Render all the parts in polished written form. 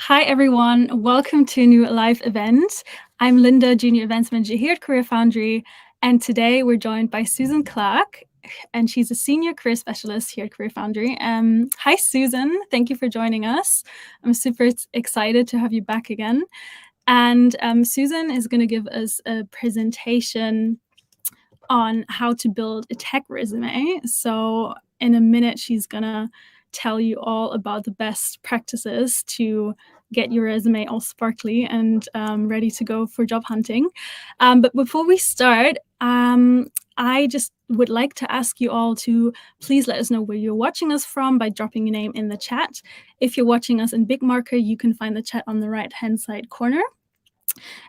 Hi everyone, welcome to a new live event. I'm Linda, Junior Events Manager here at CareerFoundry, and today we're joined by Susan Clark, and she's a Senior Career Specialist here at CareerFoundry. Hi Susan, thank you for joining us. I'm super excited to have you back again. And Susan is going to give us a presentation on how to build a tech resume. So in a minute, she's going to tell you all about the best practices to get your resume all sparkly and ready to go for job hunting. But before we start, I just would like to ask you all to please let us know where you're watching us from by dropping your name in the chat. If you're watching us in big marker, you can find the chat on the right-hand side corner.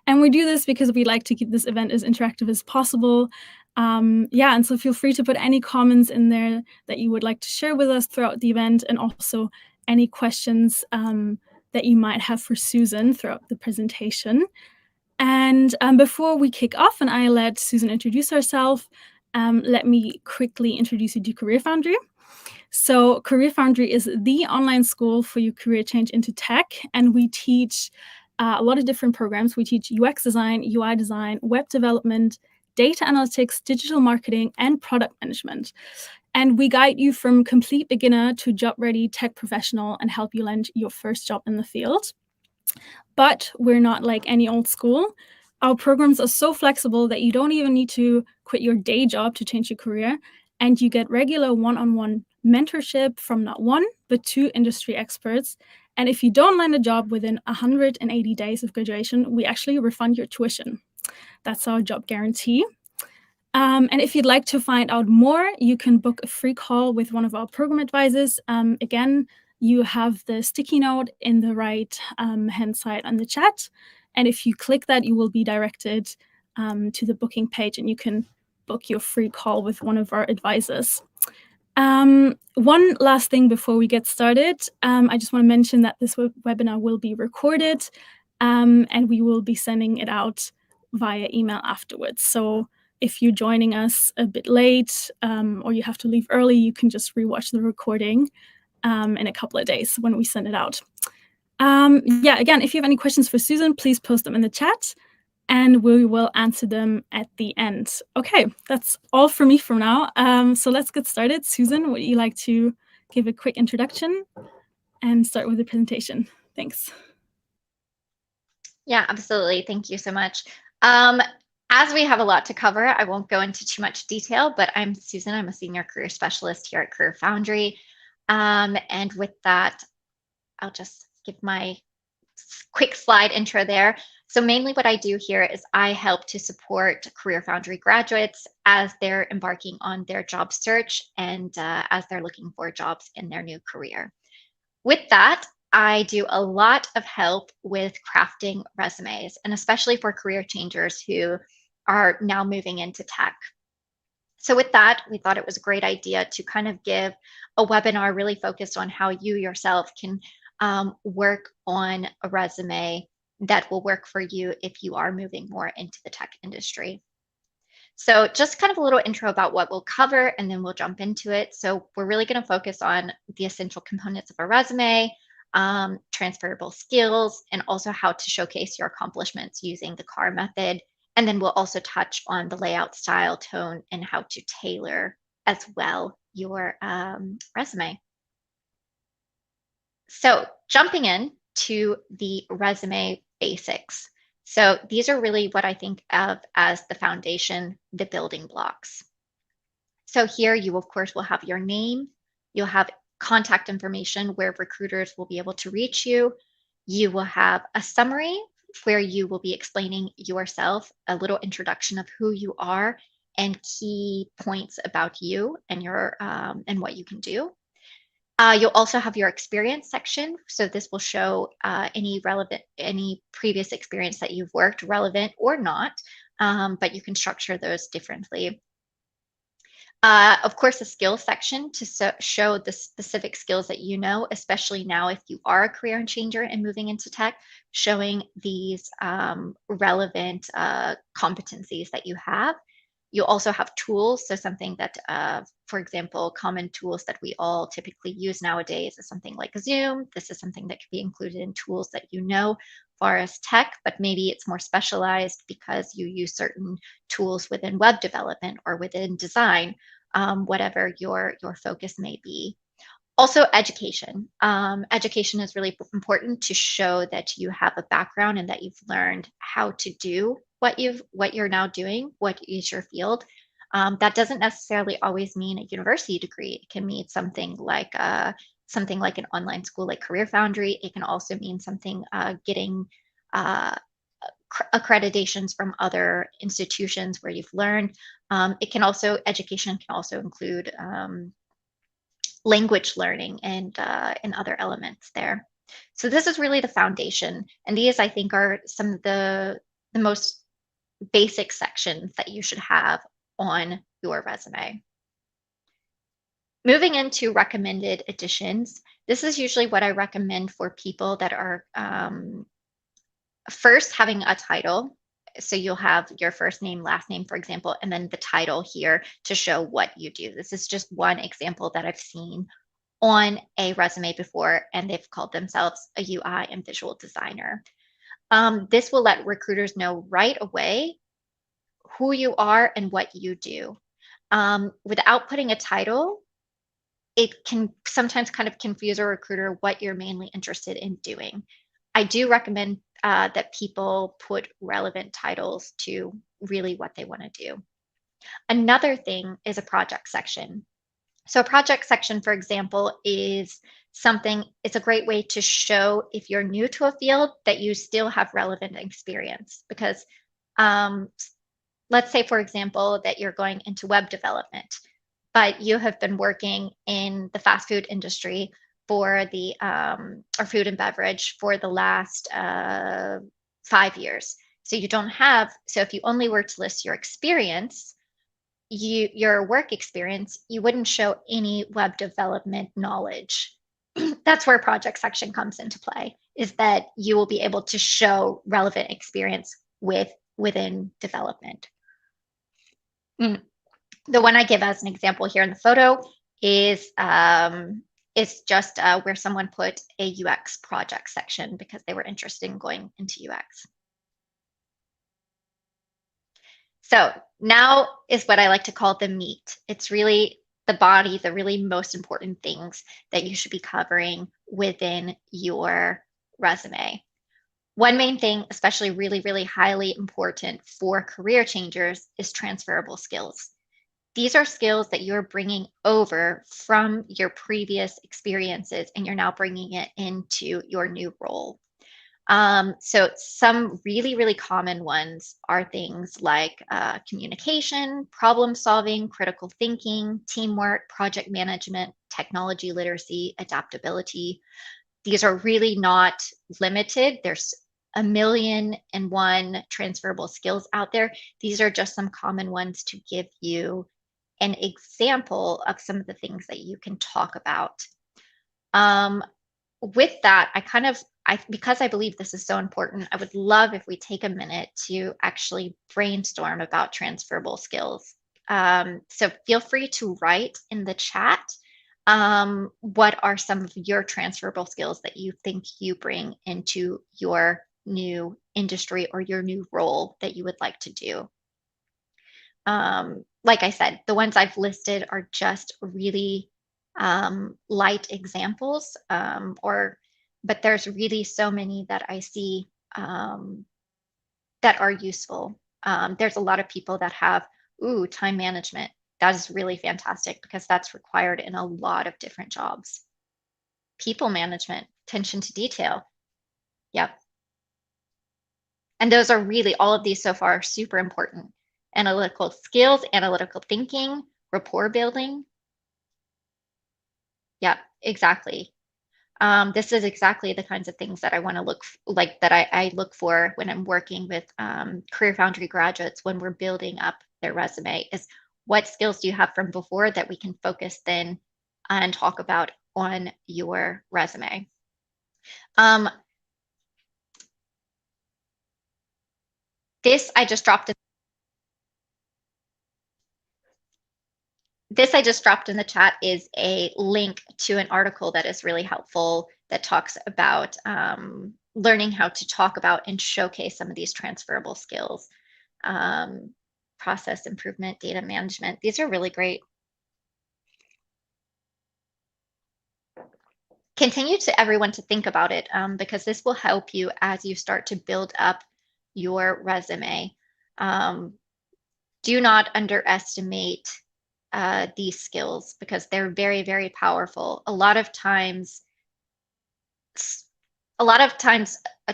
And we do this because we like to keep this event as interactive as possible. And so feel free to put any comments in there that you would like to share with us throughout the event, and also any questions that you might have for Susan throughout the presentation. And before we kick off and I let Susan introduce herself, let me quickly introduce you to CareerFoundry. So CareerFoundry is the online school for your career change into tech, and we teach a lot of different programs. We teach UX design, UI design, web development, data analytics, digital marketing, and product management. And we guide you from complete beginner to job-ready tech professional and help you land your first job in the field. But we're not like any old school. Our programs are so flexible that you don't even need to quit your day job to change your career, and you get regular one-on-one mentorship from not one, but two industry experts. And if you don't land a job within 180 days of graduation, we actually refund your tuition. That's our job guarantee. And if you'd like to find out more, you can book a free call with one of our program advisors. Again, you have the sticky note in the right hand side on the chat. And if you click that, you will be directed to the booking page, and you can book your free call with one of our advisors. One last thing before we get started, I just want to mention that this webinar will be recorded, and we will be sending it out via email afterwards. So if you're joining us a bit late or you have to leave early, you can just rewatch the recording in a couple of days when we send it out. Again, if you have any questions for Susan, please post them in the chat, and we will answer them at the end. Okay, that's all for me for now. So let's get started. Susan, would you like to give a quick introduction and start with the presentation? Thanks. Yeah, absolutely. Thank you so much. As we have a lot to cover, I won't go into too much detail, but I'm Susan. I'm a Senior Career Specialist here at CareerFoundry. And with that, I'll just give my quick slide intro there. So mainly what I do here is I help to support CareerFoundry graduates as they're embarking on their job search and as they're looking for jobs in their new career. With that, I do a lot of help with crafting resumes, and especially for career changers who are now moving into tech. So with that, we thought it was a great idea to kind of give a webinar really focused on how you yourself can work on a resume that will work for you if you are moving more into the tech industry. So just kind of a little intro about what we'll cover, and then we'll jump into it. So we're really going to focus on the essential components of a resume, transferable skills, and also how to showcase your accomplishments using the CAR method. And then we'll also touch on the layout, style, tone, and how to tailor as well your resume. So jumping in to the resume basics. So these are really what I think of as the foundation, the building blocks. So here you, of course, will have your name. You'll have contact information where recruiters will be able to reach you. You will have a summary where you will be explaining yourself, a little introduction of who you are and key points about you and your and what you can do. You'll also have your experience section. So this will show any previous experience that you've worked, relevant or not, but you can structure those differently. Of course, a skills section to show the specific skills that you know, especially now if you are a career changer and moving into tech, showing these relevant competencies that you have. You also have tools. So something that, for example, common tools that we all typically use nowadays is something like Zoom. This is something that can be included in tools that you know, far as tech, but maybe it's more specialized because you use certain tools within web development or within design, whatever your focus may be. Also, education. Education is really important to show that you have a background and that you've learned how to do what you're now doing, what is your field. That doesn't necessarily always mean a university degree. It can mean something like an online school like CareerFoundry. It can also mean something getting accreditations from other institutions where you've learned. Education can also include language learning and other elements there. So this is really the foundation. And these, I think, are some of the most basic sections that you should have on your resume. Moving into recommended additions, this is usually what I recommend for people that are first having a title. So you'll have your first name, last name, for example, and then the title here to show what you do. This is just one example that I've seen on a resume before, and they've called themselves a UI and visual designer. This will let recruiters know right away who you are and what you do. Without putting a title, it can sometimes kind of confuse a recruiter what you're mainly interested in doing. I do recommend that people put relevant titles to really what they want to do. Another thing is a project section. So a project section, for example, it's a great way to show if you're new to a field that you still have relevant experience. Because let's say, for example, that you're going into web development, but you have been working in the fast food industry or food and beverage for the last 5 years. So if you only were to list your experience, your work experience, you wouldn't show any web development knowledge. That's where project section comes into play, is that you will be able to show relevant experience within development. The one I give as an example here in the photo is just where someone put a UX project section because they were interested in going into UX. So now is what I like to call the meat. It's really the body, the really most important things that you should be covering within your resume. One main thing, especially really, really highly important for career changers, is transferable skills. These are skills that you're bringing over from your previous experiences and you're now bringing it into your new role. So some really, really common ones are things like communication, problem solving, critical thinking, teamwork, project management, technology literacy, adaptability. These are really not limited. There's a million and one transferable skills out there. These are just some common ones to give you an example of some of the things that you can talk about. With that, because I believe this is so important, I would love if we take a minute to actually brainstorm about transferable skills. So feel free to write in the chat what are some of your transferable skills that you think you bring into your new industry or your new role that you would like to do. Like I said, the ones I've listed are just really light examples, but there's really so many that I see that are useful. There's a lot of people that have, time management. That is really fantastic because that's required in a lot of different jobs. People management, attention to detail. Yep. And those are really, all of these so far are super important. Analytical skills, analytical thinking, rapport building. Yeah, exactly. This is exactly the kinds of things that I want to I look for when I'm working with CareerFoundry graduates when we're building up their resume, is what skills do you have from before that we can focus then and talk about on your resume. This I just dropped this I just dropped in the chat is a link to an article that is really helpful that talks about learning how to talk about and showcase some of these transferable skills. Process improvement, data management. These are really great. Continue to everyone to think about it because this will help you as you start to build up your resume. Do not underestimate these skills because they're very, very powerful. A lot of times,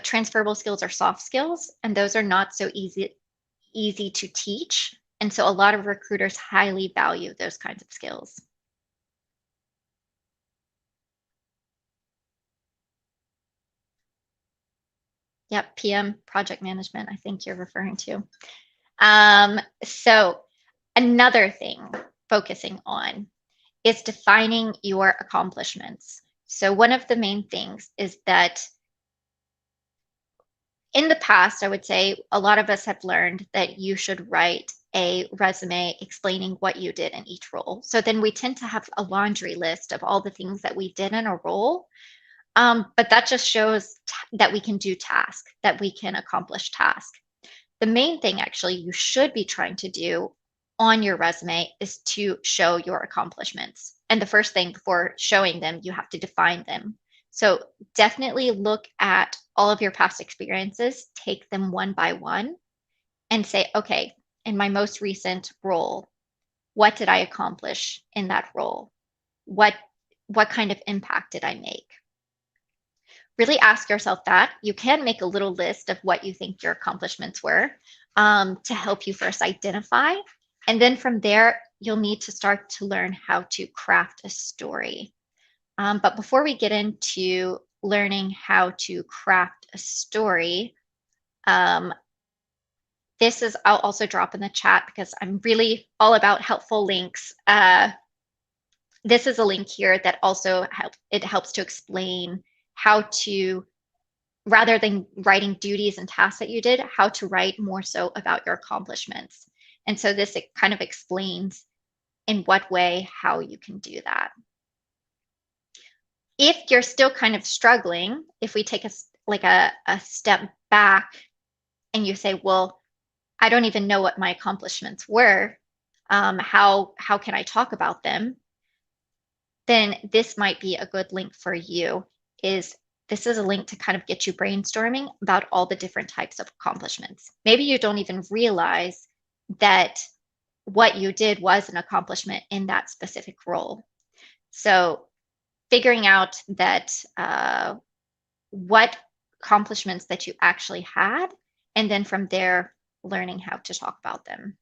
transferable skills are soft skills, and those are not so easy to teach. And so a lot of recruiters highly value those kinds of skills. Yep, PM, project management, I think you're referring to. So another thing focusing on is defining your accomplishments. So one of the main things is that in the past, I would say a lot of us have learned that you should write a resume explaining what you did in each role. So then we tend to have a laundry list of all the things that we did in a role. But that just shows that we can do task, that we can accomplish task. The main thing actually you should be trying to do on your resume is to show your accomplishments. And the first thing before showing them, you have to define them. So definitely look at all of your past experiences, take them one by one, and say, okay, in my most recent role, what did I accomplish in that role? What kind of impact did I make? Really ask yourself that. You can make a little list of what you think your accomplishments were to help you first identify. And then from there, you'll need to start to learn how to craft a story. But before we get into learning how to craft a story, this is, I'll also drop in the chat because I'm really all about helpful links. This is a link here that also helps to explain how to, rather than writing duties and tasks that you did, how to write more so about your accomplishments. And so this kind of explains in what way, how you can do that. If you're still kind of struggling, if we take a step back and you say, well, I don't even know what my accomplishments were, how can I talk about them? Then this might be a good link for you. This is a link to kind of get you brainstorming about all the different types of accomplishments. Maybe you don't even realize that what you did was an accomplishment in that specific role. So figuring out that what accomplishments that you actually had, and then from there, learning how to talk about them.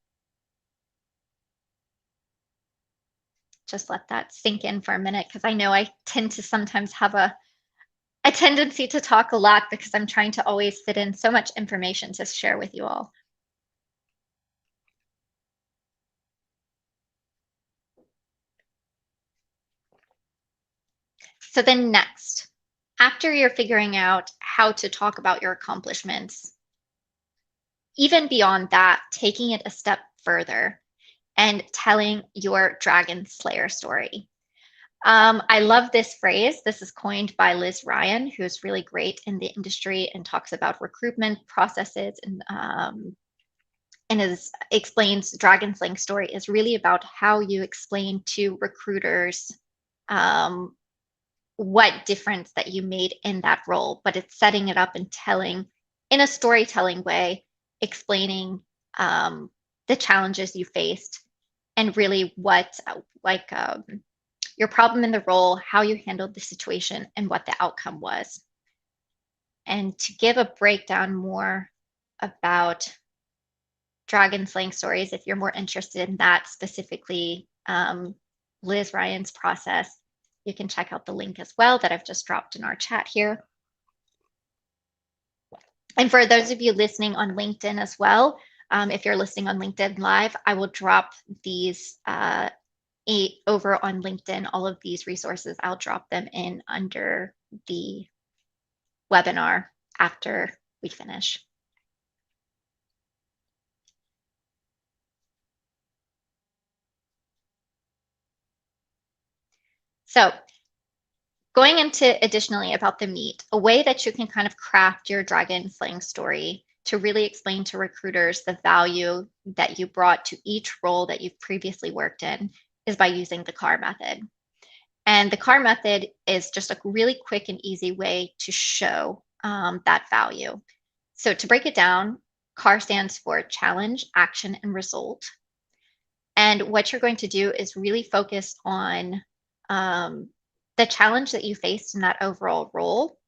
Just let that sink in for a minute, because I know I tend to sometimes have a tendency to talk a lot because I'm trying to always fit in so much information to share with you all. So then next, after you're figuring out how to talk about your accomplishments, even beyond that, taking it a step further and telling your Dragon Slayer story. I love this phrase. This is coined by Liz Ryan, who's really great in the industry and talks about recruitment processes and explains Dragon Slaying story is really about how you explain to recruiters what difference that you made in that role, but it's setting it up and telling in a storytelling way, explaining the challenges you faced and really what your problem in the role, how you handled the situation, and what the outcome was. And to give a breakdown more about dragon slaying stories, if you're more interested in that specifically, Liz Ryan's process, you can check out the link as well that I've just dropped in our chat here. And for those of you listening on LinkedIn as well, if you're listening on LinkedIn Live, I will drop these over on LinkedIn, all of these resources. I'll drop them in under the webinar after we finish. So going into additionally about the meat, a way that you can kind of craft your dragon slaying story to really explain to recruiters the value that you brought to each role that you've previously worked in is by using the CAR method. And the CAR method is just a really quick and easy way to show that value. So to break it down, CAR stands for challenge, action, and result. And what you're going to do is really focus on the challenge that you faced in that overall role.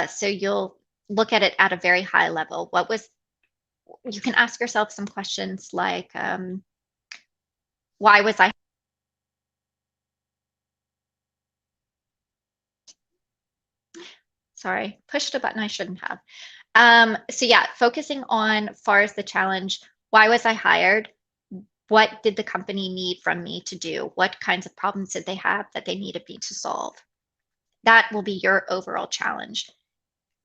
So you'll look at it at a very high level. You can ask yourself some questions like, why was I? Sorry, pushed a button I shouldn't have. So yeah, focusing on far as the challenge, why was I hired? What did the company need from me to do? What kinds of problems did they have that they needed me to solve? That will be your overall challenge.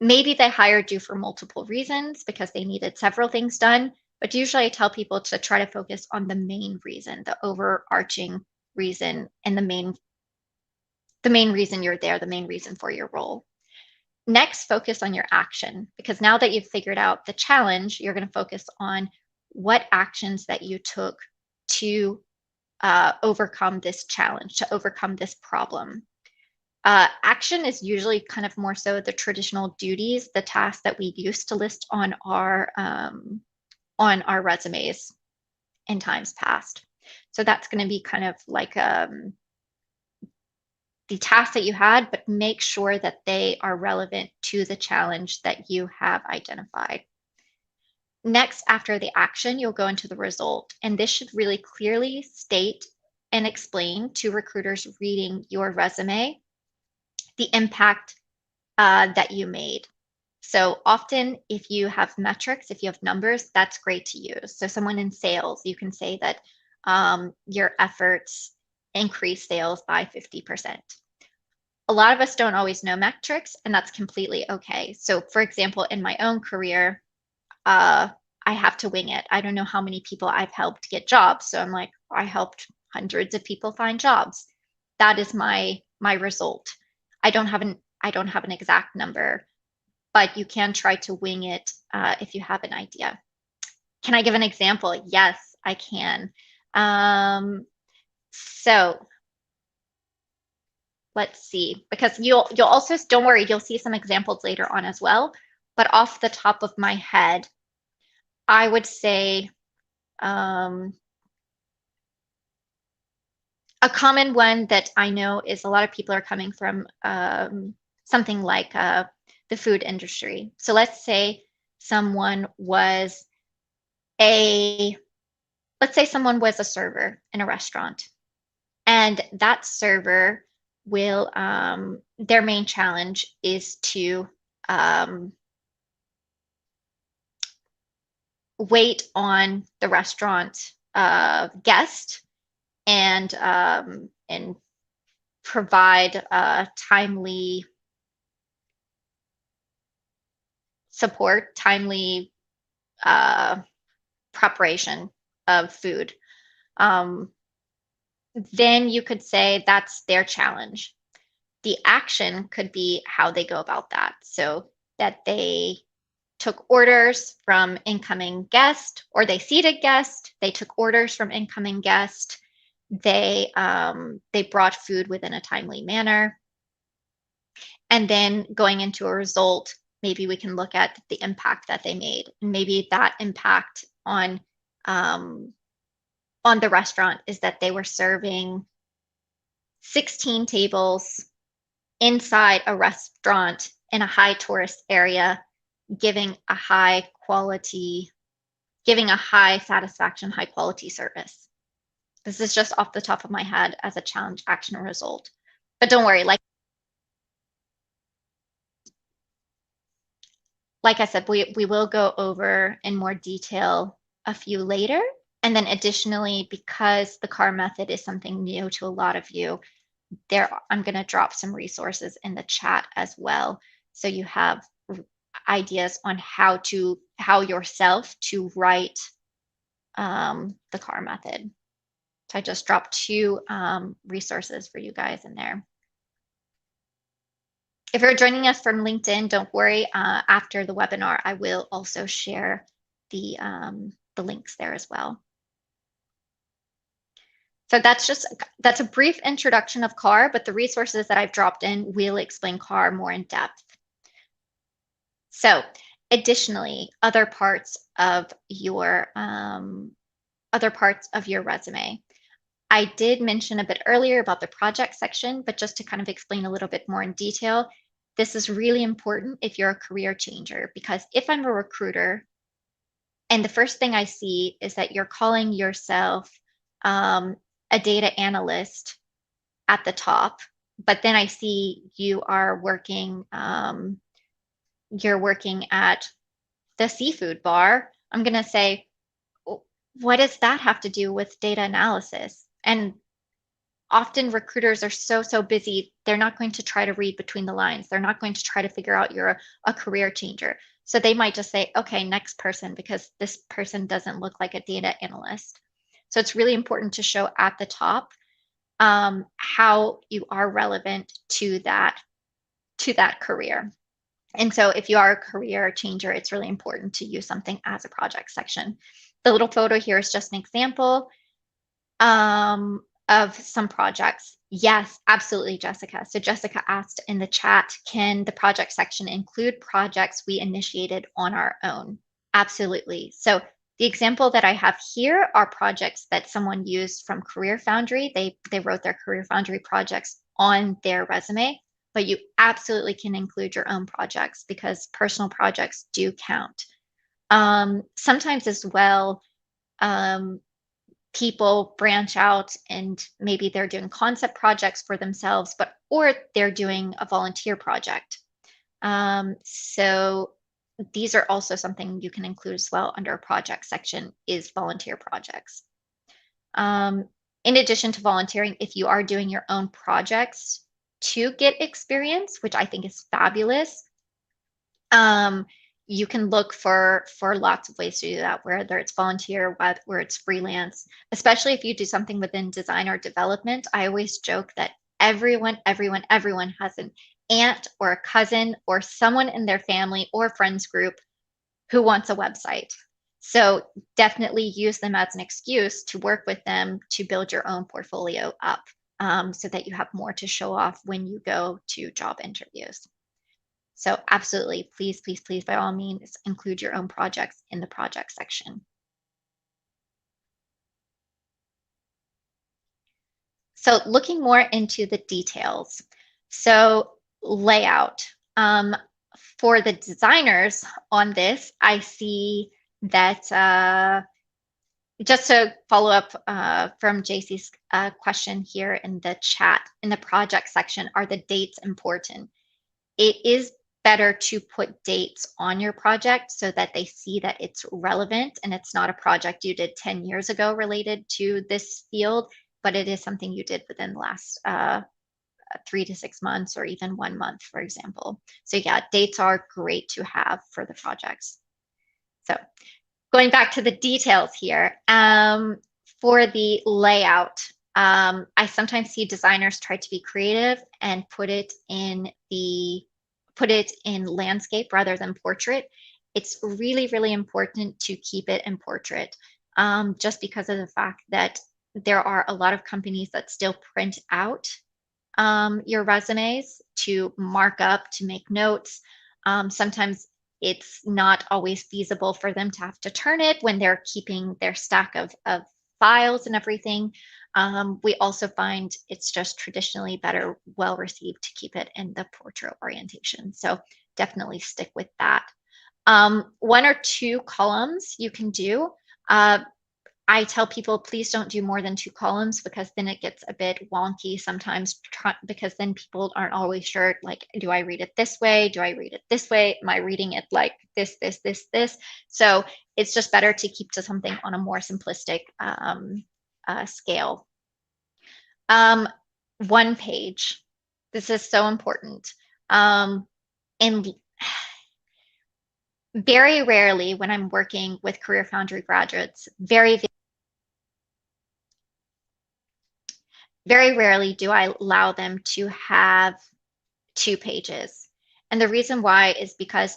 Maybe they hired you for multiple reasons because they needed several things done, but usually I tell people to try to focus on the main reason, the overarching reason, and the main reason you're there, the main reason for your role. Next, focus on your action, because now that you've figured out the challenge, you're going to focus on what actions that you took to overcome this challenge, to overcome this problem. Action is usually kind of more so the traditional duties, the tasks that we used to list on our resumes in times past. So that's going to be kind of like the tasks that you had, but make sure that they are relevant to the challenge that you have identified. Next, after the action, you'll go into the result, and this should really clearly state and explain to recruiters reading your resume the impact that you made. So often, if you have metrics, if you have numbers, that's great to use. So someone in sales, you can say that your efforts increase sales by 50%. A lot of us don't always know metrics, and that's completely okay. So for example, in my own career, I have to wing it. I don't know how many people I've helped get jobs. So I'm like, I helped hundreds of people find jobs. That is my result. I don't have an exact number, but you can try to wing it if you have an idea. Can I give an example? Yes, I can. So let's see, because you'll also, don't worry, you'll see some examples later on as well. But off the top of my head, I would say a common one that I know is a lot of people are coming from something like the food industry. So let's say someone was a server in a restaurant, and that server will their main challenge is to wait on the restaurant guest and provide timely support, timely preparation of food. Then you could say that's their challenge. The action could be how they go about that. So that they took orders from incoming guest, or they seated guest, they took orders from incoming guest, they brought food within a timely manner. And then going into a result, maybe we can look at the impact that they made. And maybe that impact on the restaurant is that they were serving 16 tables inside a restaurant in a high tourist area, giving a high satisfaction, high quality service. This is just off the top of my head as a challenge, action, result. But don't worry, like I said, we will go over in more detail a few later. And then additionally, because the CAR method is something new to a lot of you, I'm going to drop some resources in the chat as well. So you have ideas on how yourself to write the CAR method. So I just dropped two resources for you guys in there. If you're joining us from LinkedIn, don't worry. After the webinar, I will also share the links there as well. So that's a brief introduction of CAR, but the resources that I've dropped in will explain CAR more in depth. So additionally, other parts of your resume. I did mention a bit earlier about the project section, but just to kind of explain a little bit more in detail, this is really important if you're a career changer, because if I'm a recruiter and the first thing I see is that you're calling yourself a data analyst at the top, but then I see you are working, you're working at the seafood bar, I'm going to say, what does that have to do with data analysis? And often recruiters are so busy, they're not going to try to read between the lines. They're not going to try to figure out you're a career changer. So they might just say, okay, next person, because this person doesn't look like a data analyst. So it's really important to show at the top how you are relevant to that career. And so if you are a career changer, it's really important to use something as a project section. The little photo here is just an example of some projects. Yes, absolutely, Jessica. So Jessica asked in the chat, can the project section include projects we initiated on our own? Absolutely. So the example that I have here are projects that someone used from CareerFoundry. They wrote their CareerFoundry projects on their resume, but you absolutely can include your own projects because personal projects do count. Sometimes as well, people branch out and maybe they're doing concept projects for themselves, or they're doing a volunteer project. So these are also something you can include as well under a project section is volunteer projects. In addition to volunteering, if you are doing your own projects to get experience, which I think is fabulous, you can look for lots of ways to do that, whether it's volunteer, whether it's freelance, especially if you do something within design or development. I always joke that everyone has an aunt or a cousin or someone in their family or friends group who wants a website. So definitely use them as an excuse to work with them to build your own portfolio up so that you have more to show off when you go to job interviews. So absolutely, please, by all means, include your own projects in the project section. So looking more into the details. So layout. For the designers on this, I see that, just to follow up from JC's question here in the chat, in the project section, are the dates important? It is better to put dates on your project so that they see that it's relevant and it's not a project you did 10 years ago related to this field, but it is something you did within the last 3 to 6 months or even 1 month, for example. So yeah, dates are great to have for the projects. So going back to the details here, for the layout, I sometimes see designers try to be creative and put it in landscape rather than portrait. It's really important to keep it in portrait, just because of the fact that there are a lot of companies that still print out your resumes to mark up, to make notes. Sometimes it's not always feasible for them to have to turn it when they're keeping their stack of files and everything. We also find it's just traditionally better, well received to keep it in the portrait orientation. So definitely stick with that. 1 or 2 columns you can do. I tell people, please don't do more than 2 columns because then it gets a bit wonky sometimes, because then people aren't always sure, like, do I read it this way? Do I read it this way? Am I reading it like this? So it's just better to keep to something on a more simplistic scale. 1 page. This is so important. And very rarely when I'm working with CareerFoundry graduates, very Very rarely do I allow them to have 2 pages. And the reason why is because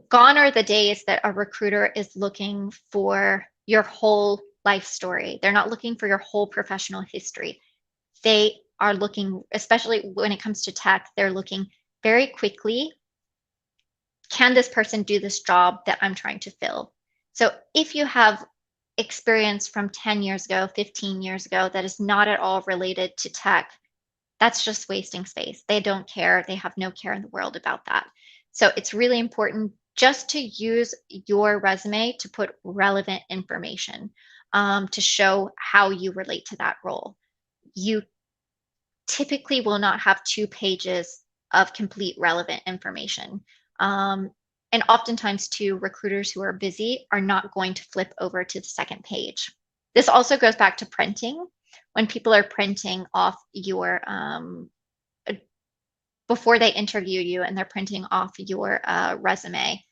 gone are the days that a recruiter is looking for your whole life story. They're not looking for your whole professional history. They are looking, especially when it comes to tech, they're looking very quickly, can this person do this job that I'm trying to fill? So if you have experience from 10 years ago, 15 years ago, that is not at all related to tech, that's just wasting space. They don't care. They have no care in the world about that. So it's really important just to use your resume to put relevant information to show how you relate to that role. You typically will not have 2 pages of complete relevant information. And oftentimes too, recruiters who are busy are not going to flip over to the second page. This also goes back to printing. When people are printing off your, before they interview you and they're printing off your resume,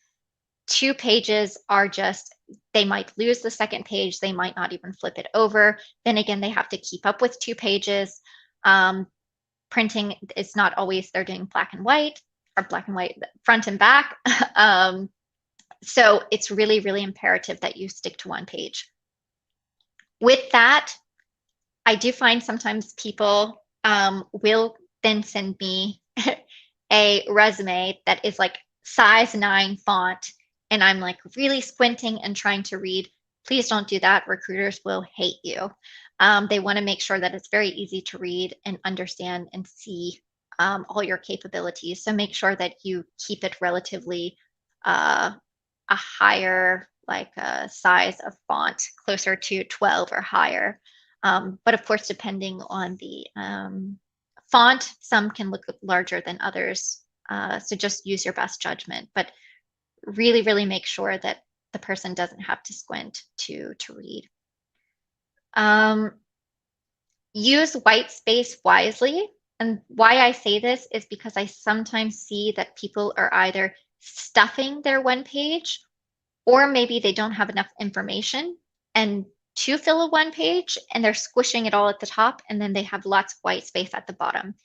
2 pages are just, they might lose the second page. They might not even flip it over. Then again, they have to keep up with 2 pages. Printing is not always, they're doing black and white or black and white front and back. So it's really, really imperative that you stick to 1 page. With that, I do find sometimes people will then send me a resume that is like size 9 font, and I'm like really squinting and trying to read. Please don't do that. Recruiters will hate you. They want to make sure that it's very easy to read and understand and see all your capabilities. So make sure that you keep it relatively a higher size of font, closer to 12 or higher. But of course, depending on the font, some can look larger than others. So just use your best judgment, but really, really make sure that the person doesn't have to squint to read. Use white space wisely. And why I say this is because I sometimes see that people are either stuffing their 1 page, or maybe they don't have enough information and to fill a 1 page, and they're squishing it all at the top, and then they have lots of white space at the bottom.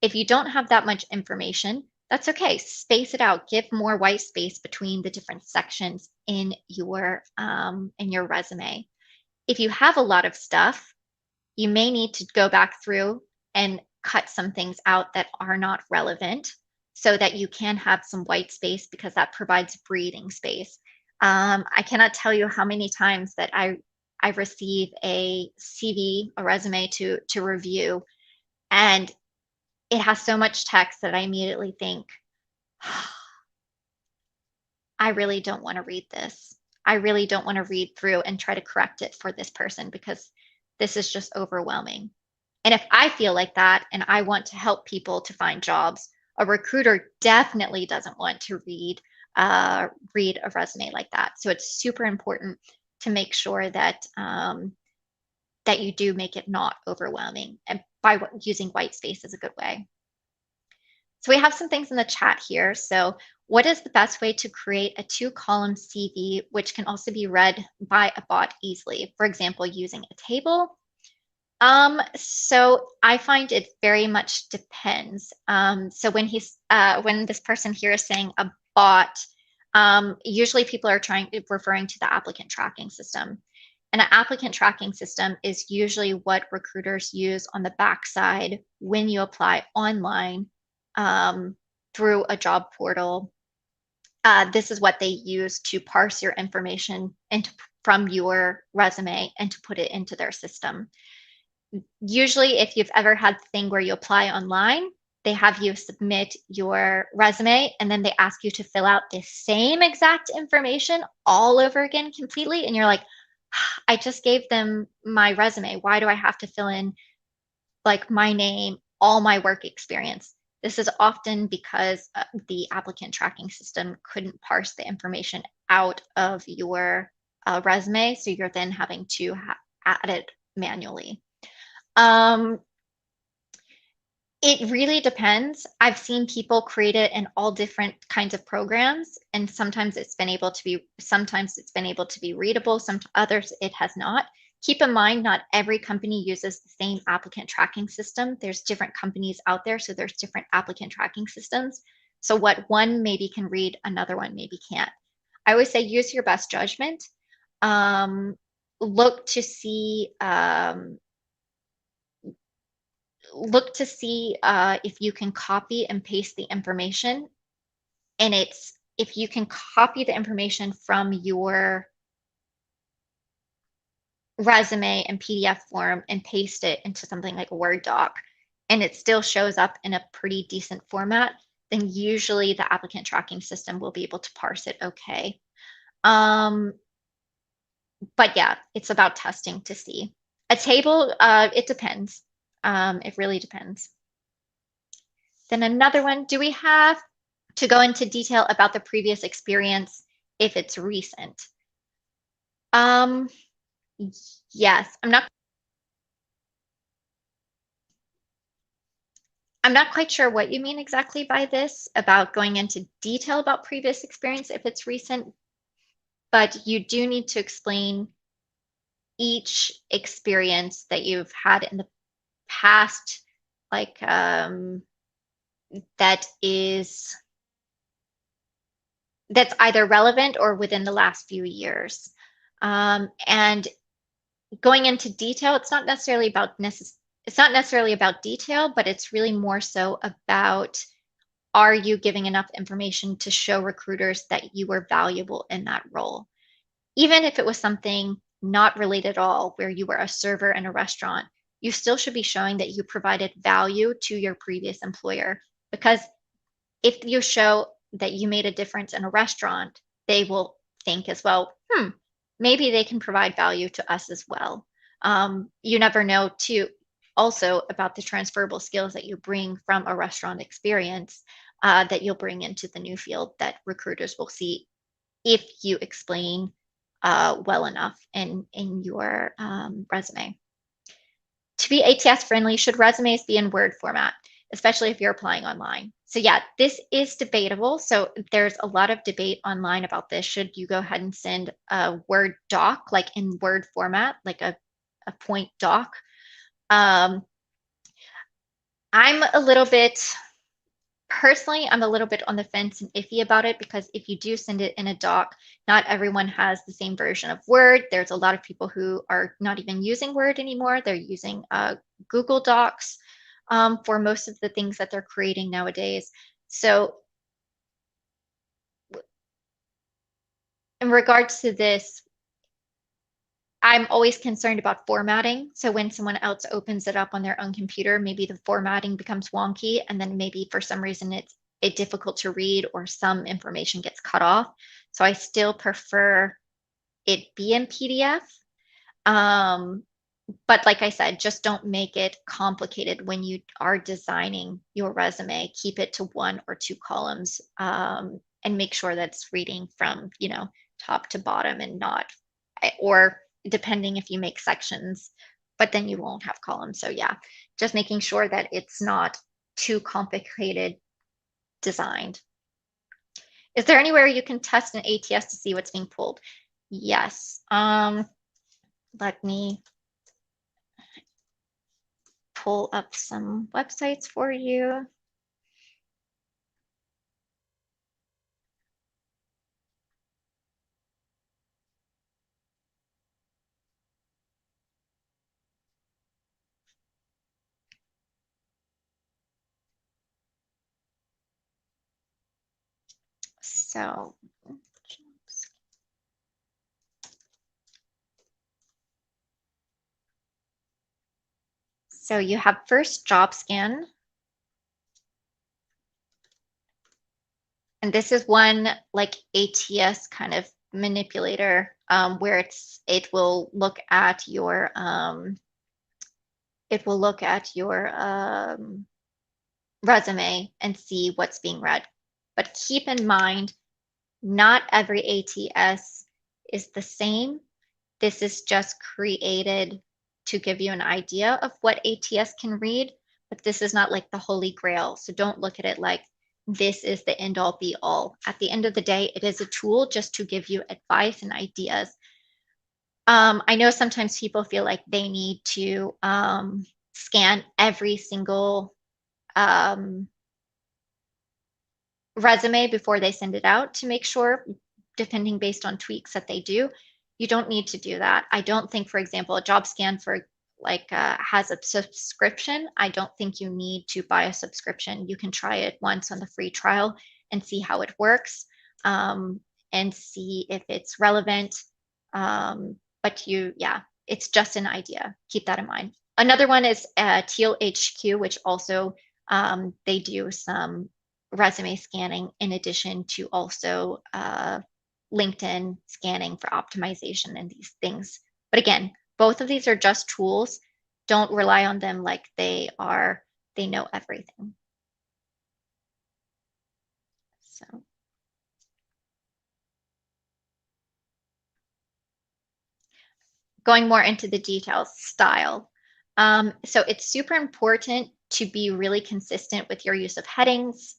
If you don't have that much information, that's okay. Space it out. Give more white space between the different sections in your resume. If you have a lot of stuff, you may need to go back through and cut some things out that are not relevant so that you can have some white space, because that provides breathing space. I cannot tell you how many times that I receive a CV, a resume to review, and it has so much text that I immediately think, I really don't want to read this. I really don't want to read through and try to correct it for this person, because this is just overwhelming. And if I feel like that and I want to help people to find jobs, a recruiter definitely doesn't want to read a resume like that. So it's super important to make sure that that you do make it not overwhelming, and by using white space is a good way. So we have some things in the chat here. So what is the best way to create a 2-column CV, which can also be read by a bot easily? For example, using a table. So I find it very much depends. So when this person here is saying a bot, usually people are referring to the applicant tracking system. And an applicant tracking system is usually what recruiters use on the backside when you apply online through a job portal. This is what they use to parse your information from your resume and to put it into their system. Usually, if you've ever had the thing where you apply online, they have you submit your resume and then they ask you to fill out the same exact information all over again completely. And you're like, I just gave them my resume. Why do I have to fill in like my name, all my work experience? This is often because the applicant tracking system couldn't parse the information out of your resume. So you're then having to add it manually. It really depends. I've seen people create it in all different kinds of programs, and sometimes it's been able to be readable, some others it has not. Keep in mind, not every company uses the same applicant tracking system. There's different companies out there, so there's different applicant tracking systems. So what one maybe can read, another one maybe can't. I always say use your best judgment. Look to see if you can copy and paste the information. And if you can copy the information from your resume and PDF form and paste it into something like a Word doc, and it still shows up in a pretty decent format, then usually the applicant tracking system will be able to parse it okay. But yeah, it's about testing to see. A table, it depends. It really depends. Then another one, do we have to go into detail about the previous experience if it's recent? Yes, I'm not quite sure what you mean exactly by this about going into detail about previous experience if it's recent, but you do need to explain each experience that you've had in the past, like that's either relevant or within the last few years. And going into detail, it's not necessarily about detail, but it's really more so about, are you giving enough information to show recruiters that you were valuable in that role? Even if it was something not related at all, where you were a server in a restaurant, you still should be showing that you provided value to your previous employer. Because if you show that you made a difference in a restaurant, they will think as well, maybe they can provide value to us as well. You never know too, also about the transferable skills that you bring from a restaurant experience that you'll bring into the new field that recruiters will see if you explain well enough in your resume. To be ATS friendly, should resumes be in Word format, especially if you're applying online? So yeah, this is debatable. So there's a lot of debate online about this. Should you go ahead and send a Word doc, like in Word format, like a point doc? I'm Personally, I'm a little bit on the fence and iffy about it, because if you do send it in a doc, not everyone has the same version of Word. There's a lot of people who are not even using Word anymore. They're using Google Docs for most of the things that they're creating nowadays. So in regards to this, I'm always concerned about formatting. So when someone else opens it up on their own computer, maybe the formatting becomes wonky, and then maybe for some reason it's difficult to read, or some information gets cut off. So I still prefer it be in PDF. But like I said, just don't make it complicated when you are designing your resume. Keep it to 1 or 2 columns, and make sure that's reading from, top to bottom, and not, or depending if you make sections, but then you won't have columns. So yeah, just making sure that it's not too complicated designed. Is there anywhere you can test an ATS to see what's being pulled? Yes. Let me pull up some websites for you. So you have first JobScan. And this is one like ATS kind of manipulator, where it will look at your resume and see what's being read. But keep in mind, not every ATS is the same. This is just created to give you an idea of what ATS can read, but this is not like the holy grail. So don't look at it like this is the end all be all. At the end of the day, it is a tool just to give you advice and ideas. I know sometimes people feel like they need to scan every single resume before they send it out to make sure, depending based on tweaks that they do. You don't need to do that. I don't think, for example, a job scan for has a subscription. I don't think you need to buy a subscription. You can try it once on the free trial and see how it works, and see if it's relevant. But yeah, it's just an idea. Keep that in mind. Another one is Teal HQ, which also they do some resume scanning in addition to also LinkedIn scanning for optimization and these things. But again, both of these are just tools. Don't rely on them like they know everything. So going more into the details, style. So it's super important to be really consistent with your use of headings,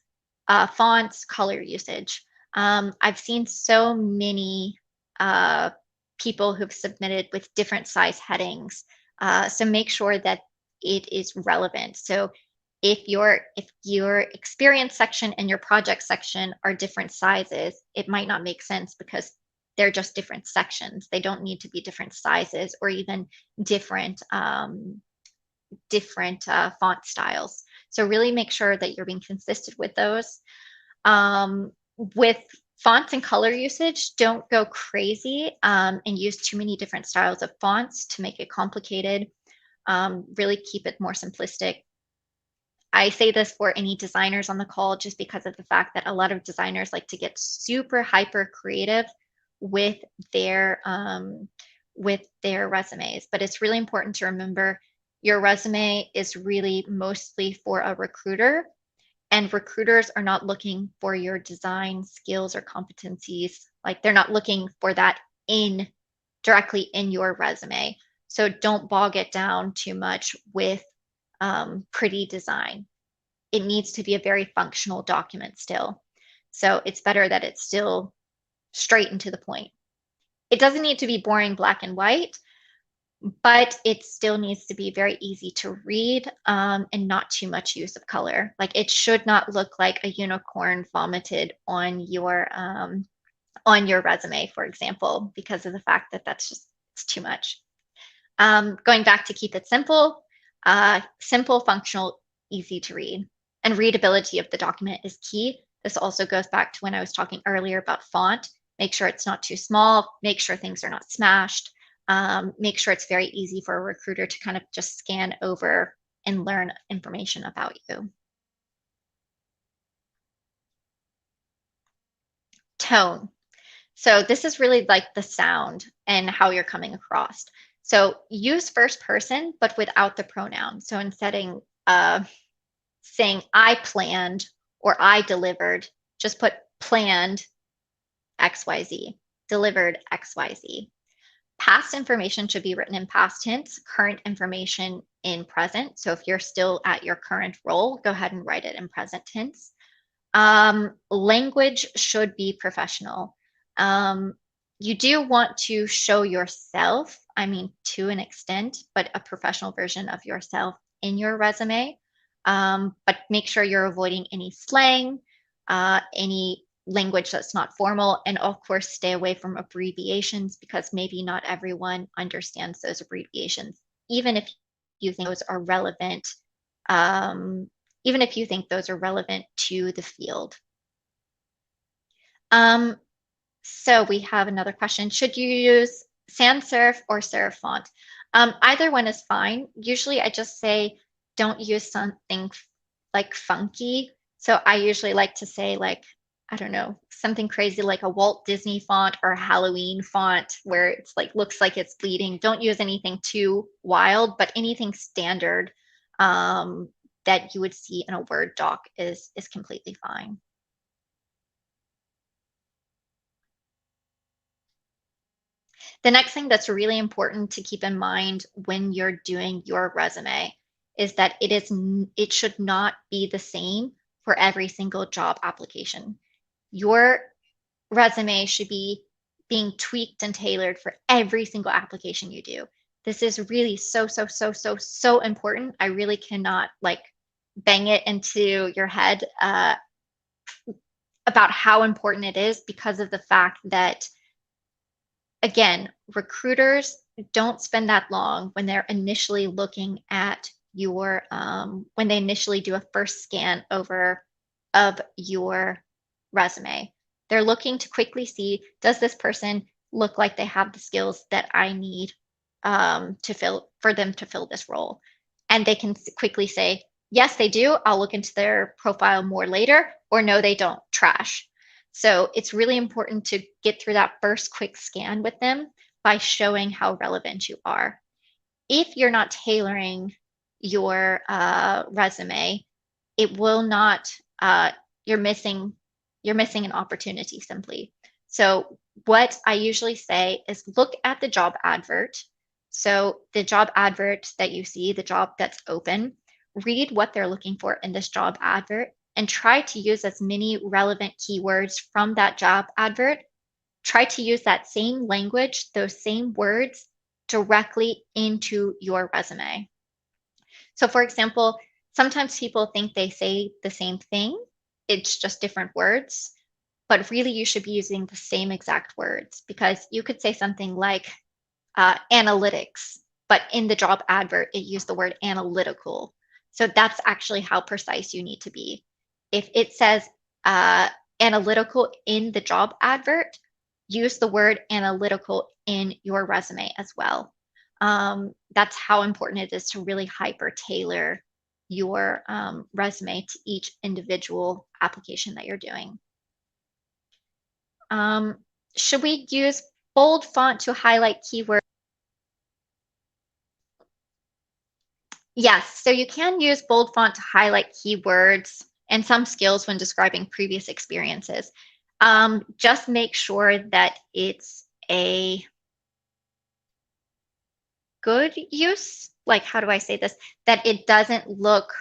fonts, color usage. I've seen so many people who've submitted with different size headings. So make sure that it is relevant. So if your experience section and your project section are different sizes, it might not make sense because they're just different sections. They don't need to be different sizes or even different font styles. So really make sure that you're being consistent with those. With fonts and color usage, don't go crazy and use too many different styles of fonts to make it complicated. Really keep it more simplistic. I say this for any designers on the call just because of the fact that a lot of designers like to get super hyper creative with their resumes. But it's really important to remember your resume is really mostly for a recruiter, and recruiters are not looking for your design skills or competencies. Like they're not looking for that directly in your resume. So don't bog it down too much with pretty design. It needs to be a very functional document still. So it's better that it's still straight and to the point. It doesn't need to be boring black and white, but it still needs to be very easy to read and not too much use of color. Like it should not look like a unicorn vomited on your resume, for example, because of the fact that it's too much. Going back to keep it simple, simple, functional, easy to read. And readability of the document is key. This also goes back to when I was talking earlier about font. Make sure it's not too small. Make sure things are not smashed. Make sure it's very easy for a recruiter to kind of just scan over and learn information about you. Tone. So this is really like the sound and how you're coming across. So use first person, but without the pronoun. So instead of saying I planned or I delivered, just put planned XYZ, delivered XYZ. Past information should be written in past tense, current information in present. So if you're still at your current role, go ahead and write it in present tense. Language should be professional. You do want to show yourself, I mean, to an extent, but a professional version of yourself in your resume. But make sure you're avoiding any slang, any language that's not formal, and of course, stay away from abbreviations because maybe not everyone understands those abbreviations, even if you think those are relevant. Even if you think those are relevant to the field. So we have another question. Should you use sans serif or serif font? Either one is fine. Usually I just say, don't use something like funky. So I usually like to say like, I don't know, something crazy like a Walt Disney font or a Halloween font where it's like, looks like it's bleeding. Don't use anything too wild, but anything standard that you would see in a Word doc is completely fine. The next thing that's really important to keep in mind when you're doing your resume is that it should not be the same for every single job application. Your resume should be being tweaked and tailored for every single application you do. This is really so important. I really cannot like bang it into your head about how important it is, because of the fact that, again, recruiters don't spend that long when they're initially looking at your, when they initially do a first scan over of your resume. They're looking to quickly see, does this person look like they have the skills that I need for them to fill this role? And they can quickly say, yes, they do. I'll look into their profile more later, or no, they don't, trash. So it's really important to get through that first quick scan with them by showing how relevant you are. If you're not tailoring your resume, it will not, you're missing an opportunity simply. So what I usually say is look at the job advert. So the job advert that you see, the job that's open, read what they're looking for in this job advert and try to use as many relevant keywords from that job advert. Try to use that same language, those same words directly into your resume. So for example, sometimes people think they say the same thing, it's just different words, but really you should be using the same exact words, because you could say something like analytics, but in the job advert, it used the word analytical. So that's actually how precise you need to be. If it says analytical in the job advert, use the word analytical in your resume as well. That's how important it is to really hyper tailor your resume to each individual application that you're doing. Should we use bold font to highlight keywords? Yes, so you can use bold font to highlight keywords and some skills when describing previous experiences. Just make sure that it's a good use. Like, how do I say this? That it doesn't look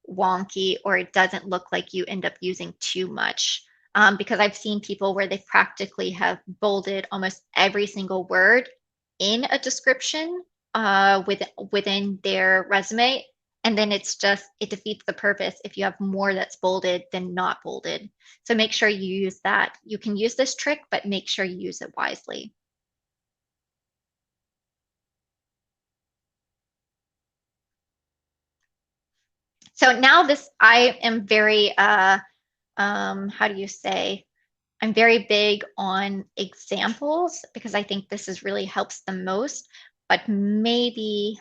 wonky, or it doesn't look like you end up using too much. Because I've seen people where they practically have bolded almost every single word in a description within their resume. And then it defeats the purpose if you have more that's bolded than not bolded. So make sure you use that. You can use this trick, but make sure you use it wisely. So now I am very, how do you say? I'm very big on examples, because I think this really helps the most, but maybe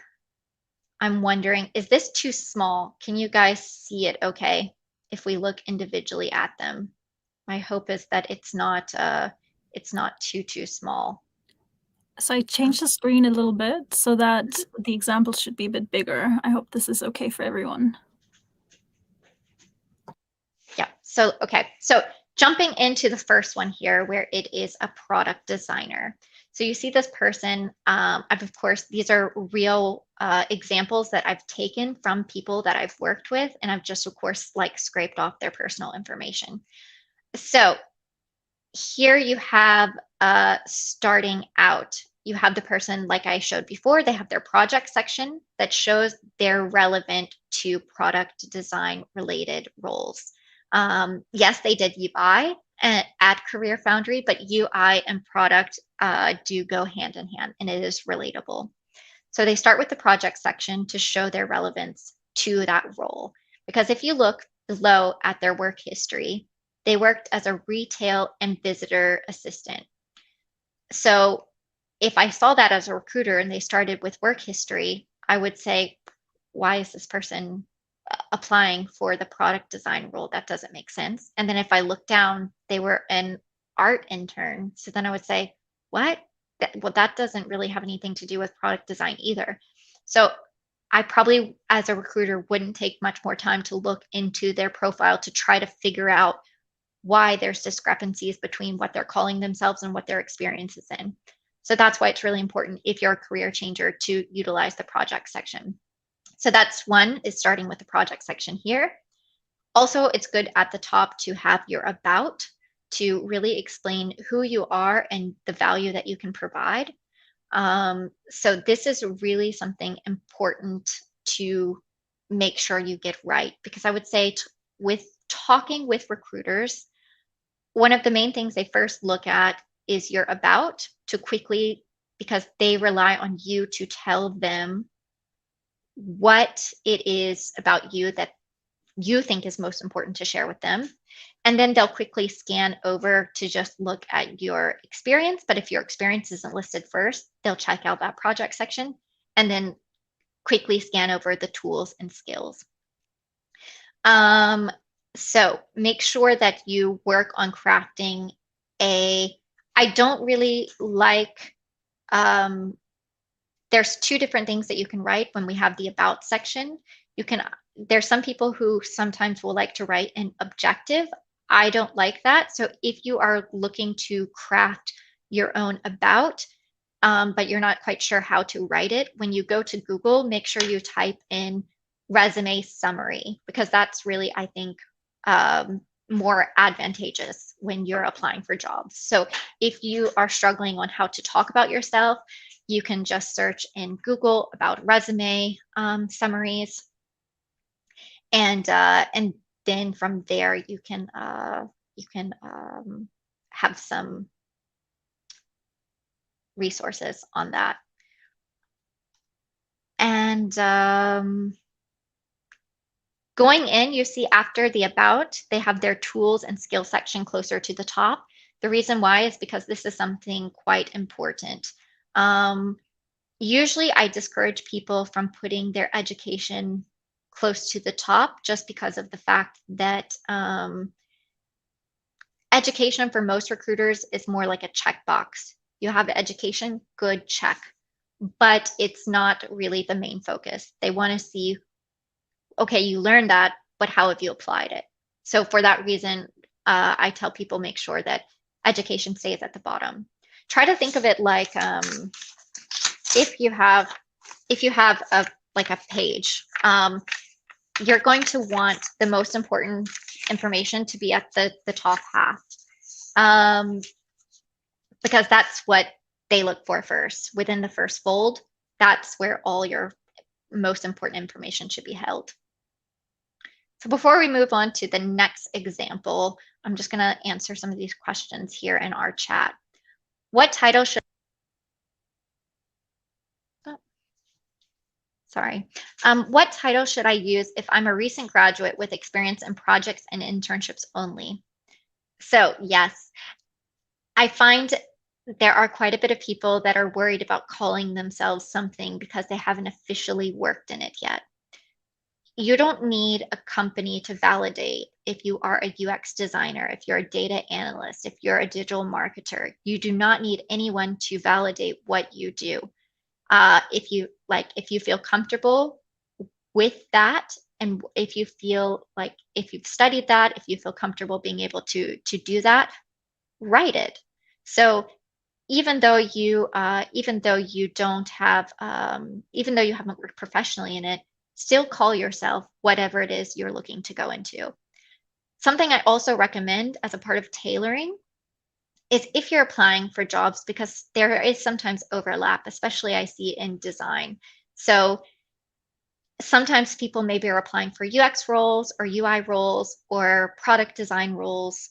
I'm wondering, is this too small? Can you guys see it okay if we look individually at them? My hope is that it's not too small. So I changed the screen a little bit so that the examples should be a bit bigger. I hope this is okay for everyone. Yeah, so, okay. So jumping into the first one here, where it is a product designer. So you see this person, of course, these are real examples that I've taken from people that I've worked with, and I've just, of course, like scraped off their personal information. So here you have starting out, you have the person like I showed before, they have their project section that shows they're relevant to product design related roles. Yes, they did UI at CareerFoundry, but UI and product do go hand in hand, and it is relatable. So they start with the project section to show their relevance to that role. Because if you look below at their work history, they worked as a retail and visitor assistant. So if I saw that as a recruiter and they started with work history, I would say, why is this person applying for the product design role? That doesn't make sense. And then if I look down, they were an art intern. So then I would say, what? Well, that doesn't really have anything to do with product design either. So I probably, as a recruiter, wouldn't take much more time to look into their profile to try to figure out why there's discrepancies between what they're calling themselves and what their experience is in. So that's why it's really important, if you're a career changer, to utilize the project section. So that's one, is starting with the project section here. Also, it's good at the top to have your about. to really explain who you are and the value that you can provide. So this is really something important to make sure you get right, because I would say with talking with recruiters, one of the main things they first look at is your about to quickly, because they rely on you to tell them what it is about you that you think is most important to share with them. And then they'll quickly scan over to just look at your experience. But if your experience isn't listed first, they'll check out that project section and then quickly scan over the tools and skills. So make sure that you work on crafting I don't really like, there's two different things that you can write when we have the about section. There's some people who sometimes will like to write an objective. I don't like that. So if you are looking to craft your own about, but you're not quite sure how to write it, when you go to Google, make sure you type in resume summary, because that's really, I think, more advantageous when you're applying for jobs. So if you are struggling on how to talk about yourself, you can just search in Google about resume summaries, and then from there you can have some resources on that. And going in, you see after the about, they have their tools and skill section closer to the top. The reason why is because this is something quite important. Usually I discourage people from putting their education close to the top, just because of the fact that education for most recruiters is more like a checkbox. You have education, good, check. But it's not really the main focus. They want to see, okay, you learned that, but how have you applied it? So for that reason, I tell people make sure that education stays at the bottom. Try to think of it like if you have a page, you're going to want the most important information to be at the top half, because that's what they look for first. Within the first fold, that's where all your most important information should be held. So before we move on to the next example, I'm just going to answer some of these questions here in our chat. What title should what title should I use if I'm a recent graduate with experience in projects and internships only? So yes, I find there are quite a bit of people that are worried about calling themselves something because they haven't officially worked in it yet. You don't need a company to validate if you are a UX designer, if you're a data analyst, if you're a digital marketer. You do not need anyone to validate what you do. If you feel comfortable with that, and if you feel like, if you've studied that, if you feel comfortable being able to do that, write it. So even though you don't have, even though you haven't worked professionally in it, still call yourself whatever it is you're looking to go into. Something I also recommend as a part of tailoring is if you're applying for jobs, because there is sometimes overlap, especially I see in design. So sometimes people maybe are applying for UX roles or UI roles or product design roles,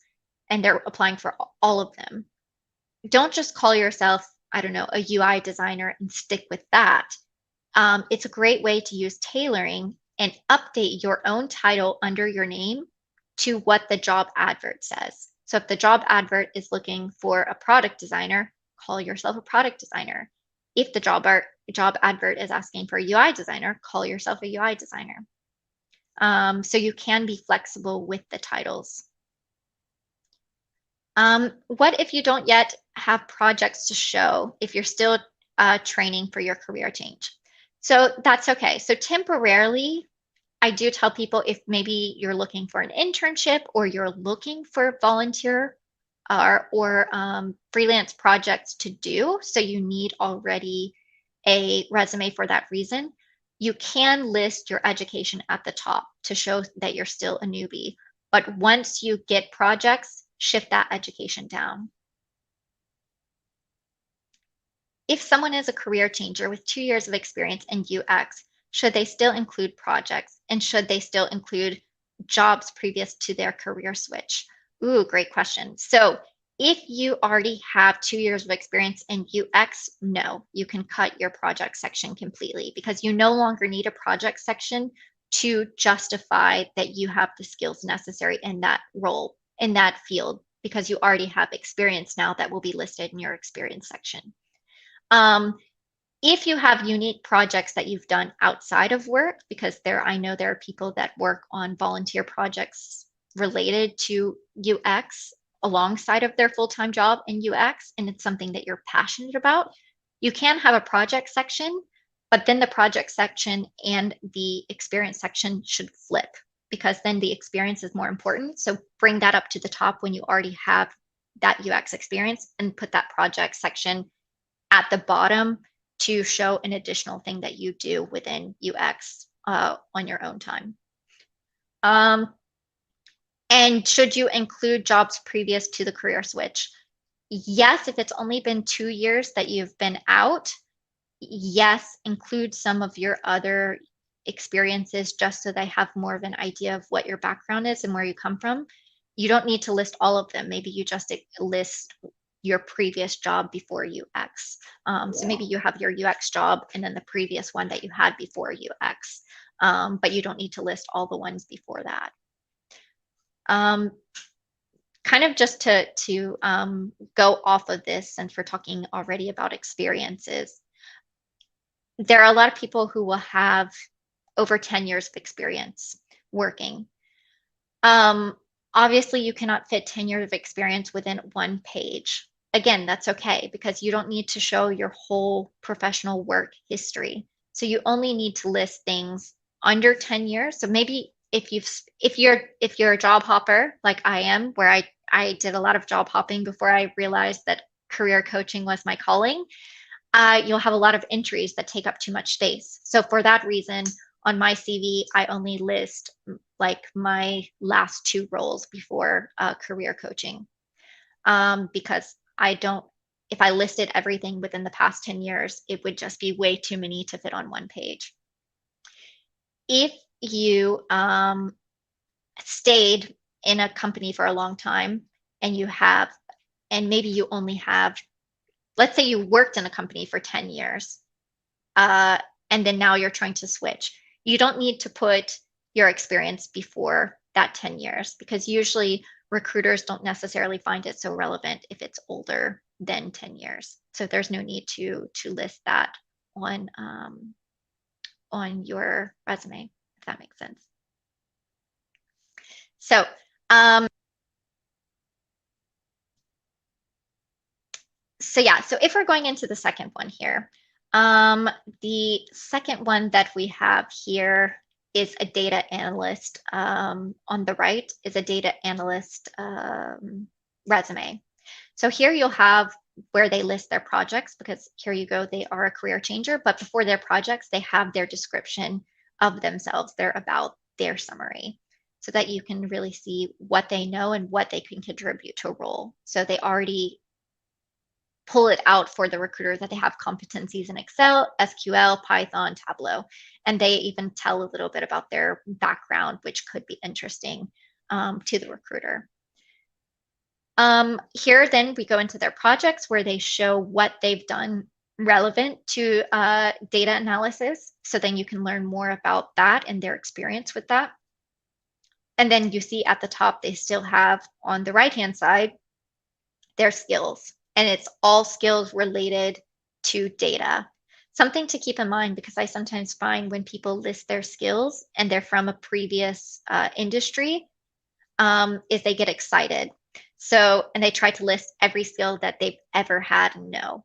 and they're applying for all of them. Don't just call yourself, I don't know, a UI designer and stick with that. It's a great way to use tailoring and update your own title under your name to what the job advert says. So if the job advert is looking for a product designer, call yourself a product designer. If the job advert is asking for a UI designer, call yourself a UI designer. So you can be flexible with the titles. What if you don't yet have projects to show if you're still training for your career change? So that's okay. So temporarily, I do tell people, if maybe you're looking for an internship or you're looking for volunteer or freelance projects to do, so you need already a resume for that reason, you can list your education at the top to show that you're still a newbie. But once you get projects, shift that education down. If someone is a career changer with 2 years of experience in UX, should they still include projects? And should they still include jobs previous to their career switch? Ooh, great question. So if you already have 2 years of experience in UX, no, you can cut your project section completely because you no longer need a project section to justify that you have the skills necessary in that role, in that field, because you already have experience now that will be listed in your experience section. If you have unique projects that you've done outside of work, because I know there are people that work on volunteer projects related to UX alongside of their full-time job in UX, and it's something that you're passionate about, you can have a project section, but then the project section and the experience section should flip because then the experience is more important. So bring that up to the top when you already have that UX experience and put that project section at the bottom to show an additional thing that you do within UX on your own time. And should you include jobs previous to the career switch? Yes, if it's only been 2 years that you've been out, yes, include some of your other experiences just so they have more of an idea of what your background is and where you come from. You don't need to list all of them. Maybe you just list your previous job before UX. So maybe you have your UX job and then the previous one that you had before UX, but you don't need to list all the ones before that. Kind of just to go off of this, since we're talking already about experiences, there are a lot of people who will have over 10 years of experience working. Obviously, you cannot fit 10 years of experience within one page. Again, that's okay because you don't need to show your whole professional work history. So you only need to list things under 10 years. So maybe if you're a job hopper like I am, where I did a lot of job hopping before I realized that career coaching was my calling, you'll have a lot of entries that take up too much space. So for that reason, on my CV, I only list like my last 2 roles before career coaching, because if I listed everything within the past 10 years, it would just be way too many to fit on one page. If you stayed in a company for a long time and maybe you only have, let's say you worked in a company for 10 years, and then now you're trying to switch. You don't need to put your experience before that 10 years because usually recruiters don't necessarily find it so relevant if it's older than 10 years. So there's no need to list that on your resume, if that makes sense. So so if we're going into the second one here, the second one that we have here is a data analyst. On the right is a data analyst resume. So here you'll have where they list their projects, because here you go, they are a career changer, but before their projects, they have their description of themselves, their summary, so that you can really see what they know and what they can contribute to a role. So they already pull it out for the recruiter that they have competencies in Excel, SQL, Python, Tableau, and they even tell a little bit about their background, which could be interesting to the recruiter. Here, then we go into their projects where they show what they've done relevant to data analysis. So then you can learn more about that and their experience with that. And then you see at the top, they still have on the right-hand side, their skills. And it's all skills related to data. Something to keep in mind, because I sometimes find when people list their skills and they're from a previous industry, is they get excited. And they try to list every skill that they've ever had and know.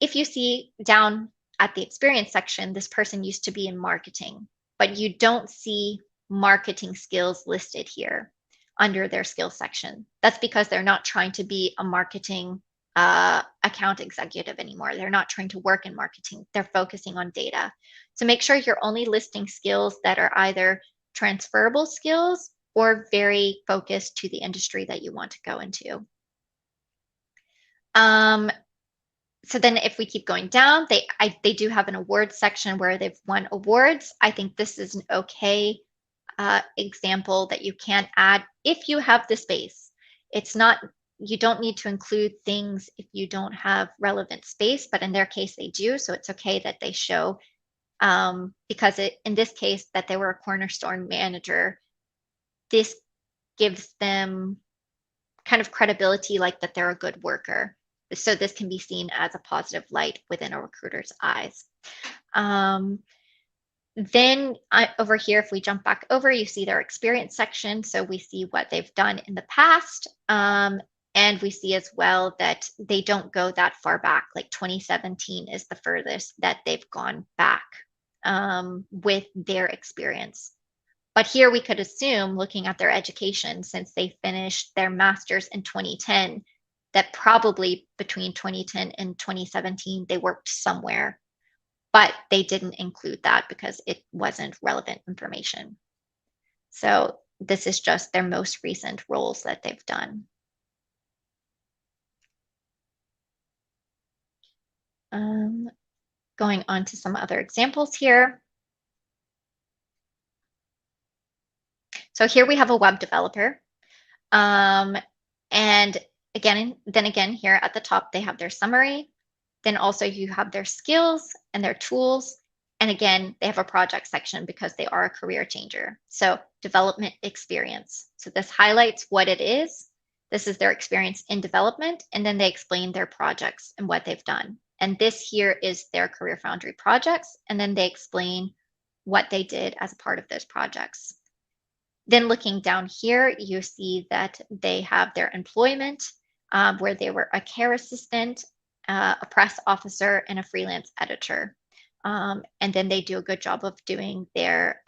If you see down at the experience section, this person used to be in marketing, but you don't see marketing skills listed here under their skills section. That's because they're not trying to be a marketing account executive anymore. They're not trying to work in marketing. They're focusing on data. So make sure you're only listing skills that are either transferable skills or very focused to the industry that you want to go into. So then if we keep going down, they do have an awards section where they've won awards. I think this is an okay example that you can add if you have the space. It's not, you don't need to include things if you don't have relevant space, but in their case they do. So it's okay that they show, because in this case that they were a corner store manager, this gives them kind of credibility, like that they're a good worker. So this can be seen as a positive light within a recruiter's eyes. Then over here, if we jump back over, you see their experience section. So we see what they've done in the past. And we see as well that they don't go that far back, like 2017 is the furthest that they've gone back with their experience. But here we could assume, looking at their education, since they finished their master's in 2010, that probably between 2010 and 2017, they worked somewhere, but they didn't include that because it wasn't relevant information. So this is just their most recent roles that they've done. Going on to some other examples here. So here we have a web developer. And again, here at the top, they have their summary. Then also you have their skills and their tools. And again, they have a project section because they are a career changer. So development experience. So this highlights what it is. This is their experience in development. And then they explain their projects and what they've done. And this here is their CareerFoundry projects. And then they explain what they did as a part of those projects. Then looking down here, you see that they have their employment, where they were a care assistant, a press officer, and a freelance editor. And then they do a good job of doing their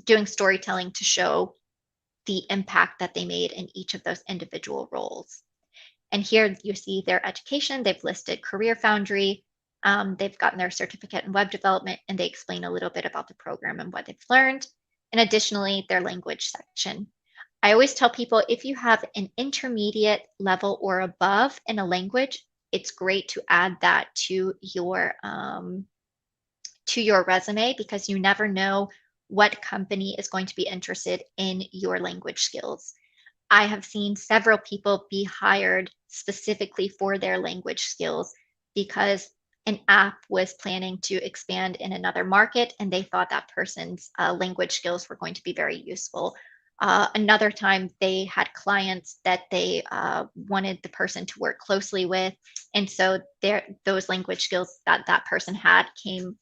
doing storytelling to show the impact that they made in each of those individual roles. And here you see their education. They've listed CareerFoundry. They've gotten their certificate in web development, and they explain a little bit about the program and what they've learned. And additionally, their language section. I always tell people, if you have an intermediate level or above in a language, it's great to add that to your resume, because you never know what company is going to be interested in your language skills. I have seen several people be hired specifically for their language skills because an app was planning to expand in another market and they thought that person's language skills were going to be very useful. Another time they had clients that they wanted the person to work closely with, and so those language skills that that person had came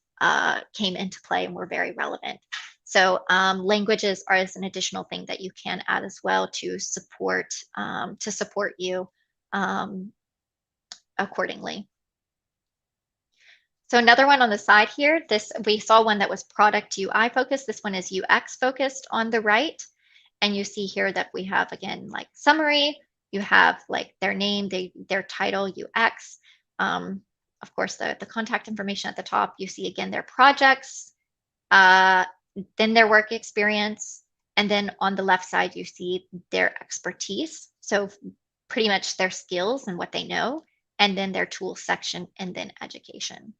into play and were very relevant. So languages are an additional thing that you can add as well to support you accordingly. So another one on the side here, we saw one that was product UI focused. This one is UX focused on the right. And you see here that we have, again, like summary, you have like their name, their title, UX. Of course, the contact information at the top, you see again, their projects, then their work experience. And then on the left side, you see their expertise. So pretty much their skills and what they know, and then their tools section, and then education.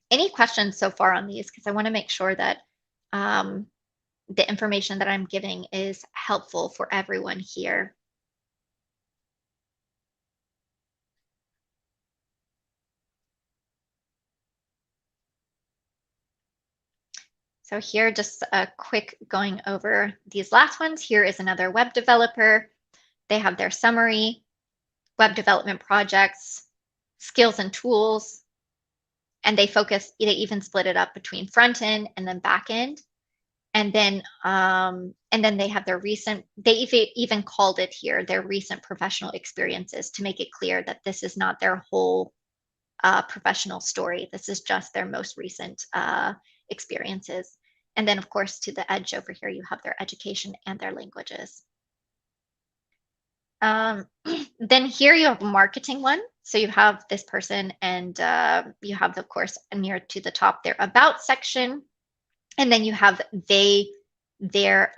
Any questions so far on these? Because I want to make sure that the information that I'm giving is helpful for everyone here. So here, just a quick going over these last ones. Here is another web developer. They have their summary, web development projects, skills and tools, and they even split it up between front end and then back end. And then they have their they even called it here, their recent professional experiences, to make it clear that this is not their whole professional story. This is just their most recent experiences. And then, of course, to the edge over here, you have their education and their languages. Then here you have a marketing one. So you have this person and you have, of course, near to the top, their about section. And then you have their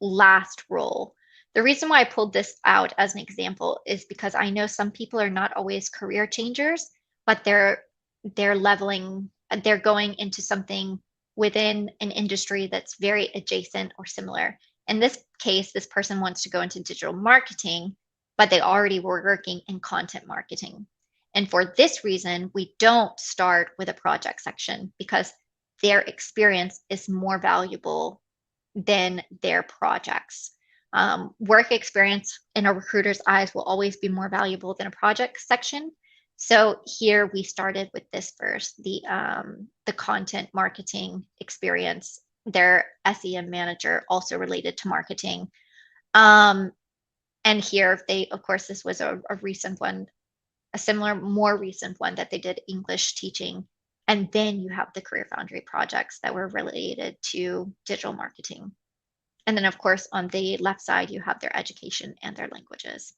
last role. The reason why I pulled this out as an example is because I know some people are not always career changers, but they're leveling, they're going into something within an industry that's very adjacent or similar. In this case, this person wants to go into digital marketing, but they already were working in content marketing. And for this reason, we don't start with a project section because their experience is more valuable than their projects. Work experience in a recruiter's eyes will always be more valuable than a project section. So here we started with this first, the content marketing experience, their SEM manager, also related to marketing. And here they, of course, this was a recent one, a similar, more recent one that they did English teaching. And then you have the CareerFoundry projects that were related to digital marketing. And then, of course, on the left side, you have their education and their languages.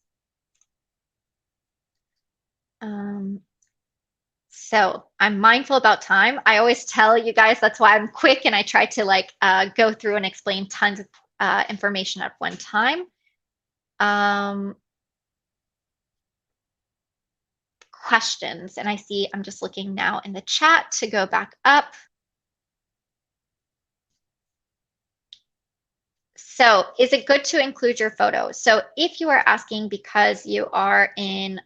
So I'm mindful about time. I always tell you guys that's why I'm quick and I try to like go through and explain tons of information at one time. Questions, and I see I'm just looking now in the chat to go back up. So is it good to include your photo? So if you are asking because you are in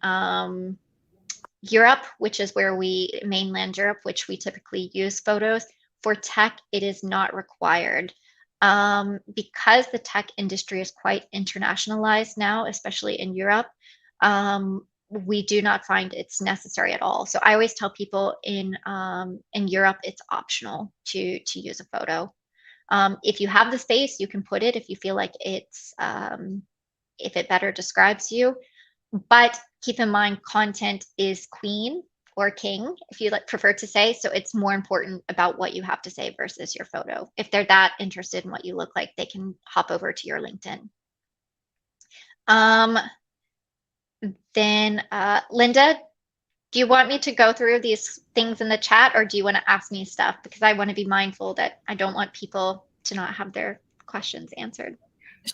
Europe, which is where mainland Europe, which we typically use photos, for tech, it is not required. Because the tech industry is quite internationalized now, especially in Europe, we do not find it's necessary at all. So I always tell people in Europe, it's optional to use a photo. If you have the space, you can put it if you feel like it's if it better describes you. But keep in mind, content is queen or king, if you prefer to say. So it's more important about what you have to say versus your photo. If they're that interested in what you look like, they can hop over to your LinkedIn. Then Linda, do you want me to go through these things in the chat or do you want to ask me stuff? Because I want to be mindful that I don't want people to not have their questions answered.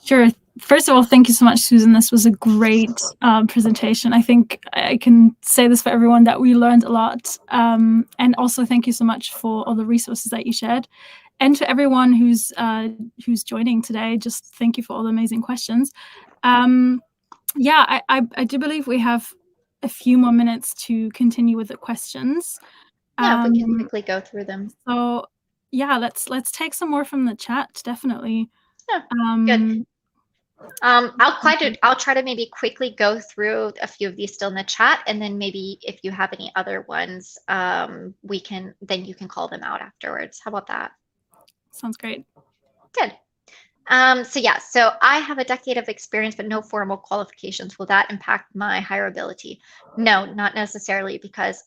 Sure. First of all, thank you so much, Susan. This was a great presentation. I think I can say this for everyone that we learned a lot. And also thank you so much for all the resources that you shared. And to everyone who's joining today, just thank you for all the amazing questions. Yeah, I do believe we have a few more minutes to continue with the questions. Yeah, we can quickly go through them. So yeah, let's take some more from the chat, definitely. Yeah, good. I'll try to maybe quickly go through a few of these still in the chat, and then maybe if you have any other ones, then you can call them out afterwards. How about that? Sounds great. Good. So yeah, so I have a decade of experience, but no formal qualifications. Will that impact my hireability? No, not necessarily, because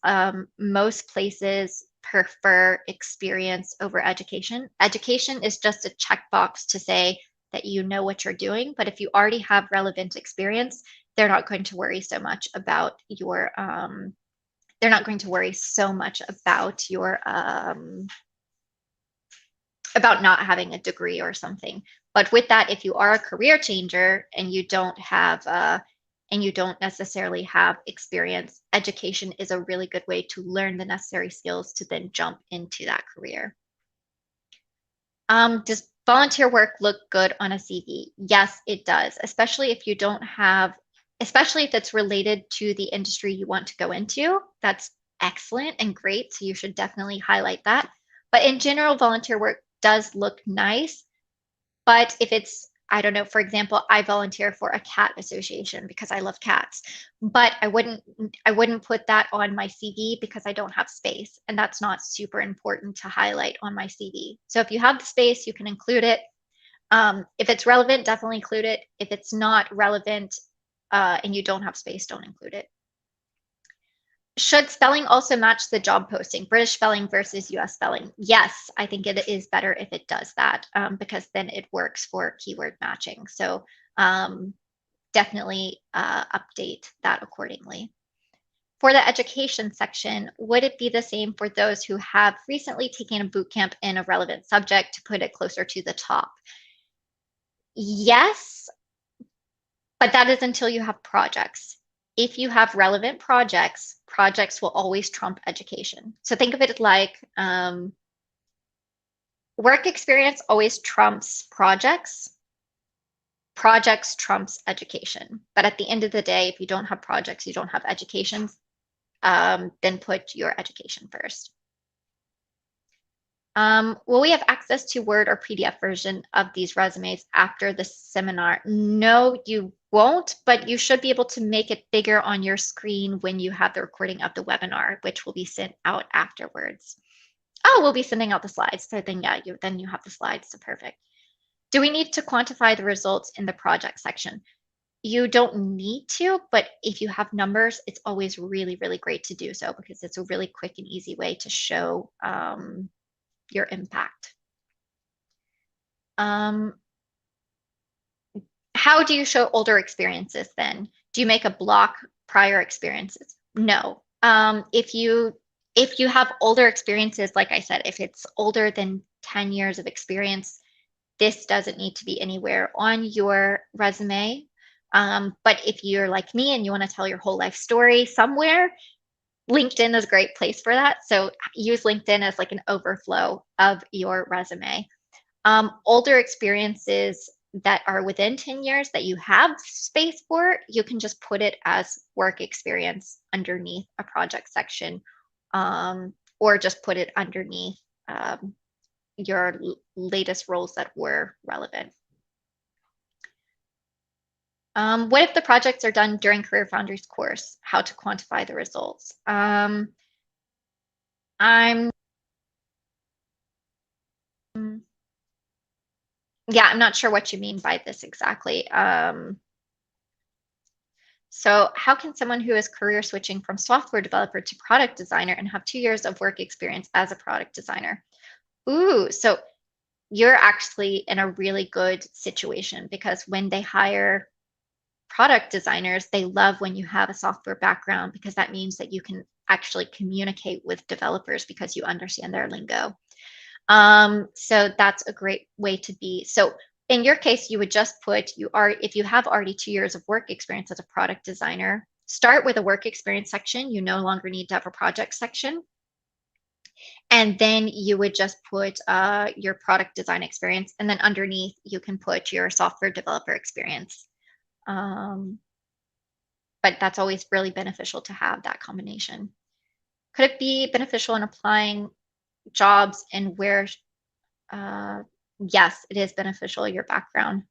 most places prefer experience over education. Education is just a checkbox to say that you know what you're doing, but if you already have relevant experience, they're not going to worry so much about your about not having a degree or something. But with that, if you are a career changer and you don't necessarily have experience, education is a really good way to learn the necessary skills to then jump into that career. Does volunteer work look good on a CV? Yes, it does, especially if it's related to the industry you want to go into. That's excellent and great. So you should definitely highlight that. But in general, volunteer work does look nice. But if it's, I don't know, for example, I volunteer for a cat association because I love cats, but I wouldn't put that on my CV because I don't have space, and that's not super important to highlight on my CV. So if you have the space, you can include it. If it's relevant, definitely include it. If it's not relevant and you don't have space, don't include it. Should spelling also match the job posting, British spelling versus US spelling? Yes, I think it is better if it does that because then it works for keyword matching. So definitely update that accordingly. For the education section, would it be the same for those who have recently taken a boot camp in a relevant subject to put it closer to the top? Yes, but that is until you have projects. If you have relevant projects, projects will always trump education. So think of it like work experience always trumps projects. Projects trumps education. But at the end of the day, if you don't have projects, you don't have education, then put your education first. Will we have access to Word or PDF version of these resumes after the seminar? No, you won't, but you should be able to make it bigger on your screen when you have the recording of the webinar, which will be sent out afterwards. Oh, we'll be sending out the slides. So then, yeah, then you have the slides. So perfect. Do we need to quantify the results in the project section? You don't need to, but if you have numbers, it's always really, really great to do so because it's a really quick and easy way to show your impact. How do you show older experiences then? Do you make a block prior experiences? No. If you have older experiences, like I said, if it's older than 10 years of experience, this doesn't need to be anywhere on your resume. But if you're like me and you want to tell your whole life story somewhere, LinkedIn is a great place for that. So use LinkedIn as like an overflow of your resume. Older experiences that are within 10 years that you have space for, you can just put it as work experience underneath a project section, or just put it underneath your latest roles that were relevant. What if the projects are done during CareerFoundry's course? How to quantify the results? I'm not sure what you mean by this exactly. So how can someone who is career switching from software developer to product designer and have 2 years of work experience as a product designer? Ooh, so you're actually in a really good situation because when they hire product designers, they love when you have a software background because that means that you can actually communicate with developers because you understand their lingo. So that's a great way to be. So in your case, you would just put if you have already 2 years of work experience as a product designer, start with a work experience section. You no longer need to have a project section. And then you would just put your product design experience. And then underneath, you can put your software developer experience. But that's always really beneficial to have that combination. Could it be beneficial in applying jobs and where yes, it is beneficial, your background.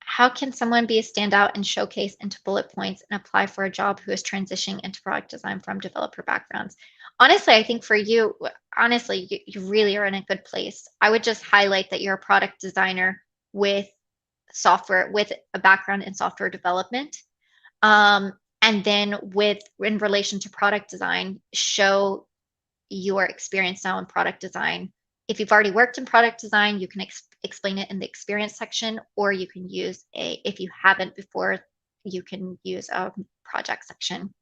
How can someone be a standout and showcase into bullet points and apply for a job who is transitioning into product design from developer backgrounds? Honestly, I think for you, you really are in a good place. I would just highlight that you're a product designer with software, with a background in software development. And then in relation to product design, show your experience now in product design. If you've already worked in product design, you can explain it in the experience section, or you can use if you haven't before, you can use a project section.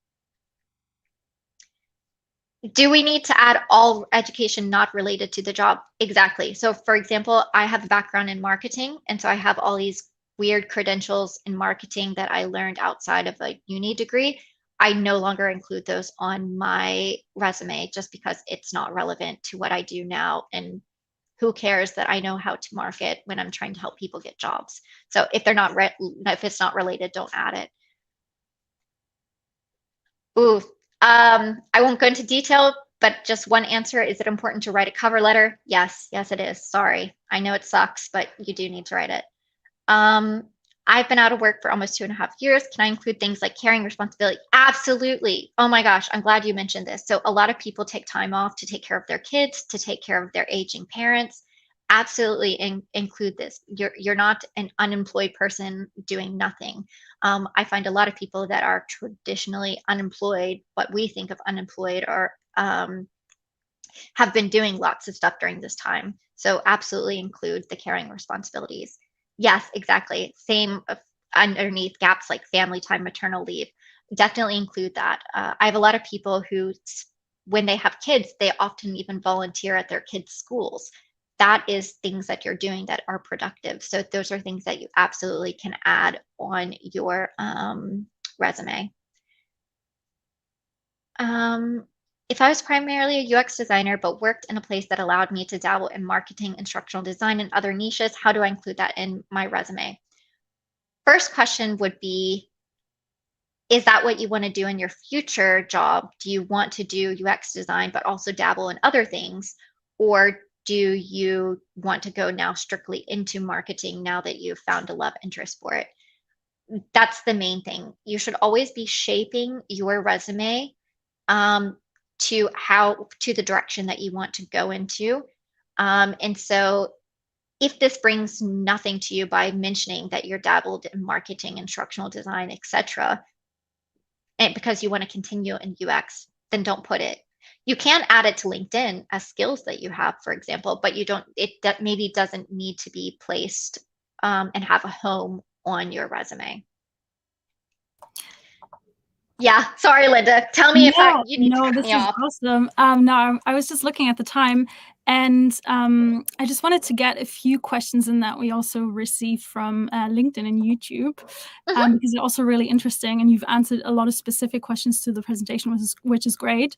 Do we need to add all education not related to the job? Exactly. So for example, I have a background in marketing, and so I have all these weird credentials in marketing that I learned outside of a uni degree. I no longer include those on my resume just because it's not relevant to what I do now. And who cares that I know how to market when I'm trying to help people get jobs? So if it's not related, don't add it. Ooh, I won't go into detail, but just one answer. Is it important to write a cover letter? Yes, it is. Sorry. I know it sucks, but you do need to write it. I've been out of work for almost 2.5 years. Can I include things like caring responsibility? Absolutely. Oh my gosh, I'm glad you mentioned this. So a lot of people take time off to take care of their kids, to take care of their aging parents. Absolutely include this. You're not an unemployed person doing nothing. I find a lot of people that are traditionally unemployed, what we think of unemployed, are have been doing lots of stuff during this time. So absolutely include the caring responsibilities. Yes, exactly. Same underneath gaps like family time, maternal leave. Definitely include that. I have a lot of people who, when they have kids, they often even volunteer at their kids' schools. That is things that you're doing that are productive. So those are things that you absolutely can add on your resume. If I was primarily a UX designer but worked in a place that allowed me to dabble in marketing, instructional design, and other niches, how do I include that in my resume? First question would be, is that what you want to do in your future job? Do you want to do UX design but also dabble in other things? Or do you want to go now strictly into marketing now that you've found a love interest for it? That's the main thing. You should always be shaping your resume um, to the direction that you want to go into. And so if this brings nothing to you by mentioning that you're dabbled in marketing, instructional design, etc., and because you want to continue in UX, then don't put it. You can add it to LinkedIn as skills that you have, for example, but you don't, it that maybe doesn't need to be placed and have a home on your resume. Yeah, sorry, Linda. Tell me if No, you need to no, cut this me is off. awesome. No, I was just looking at the time, and I just wanted to get a few questions in that we also received from LinkedIn and YouTube, Mhm. because they're also really interesting, and you've answered a lot of specific questions to the presentation, which is great.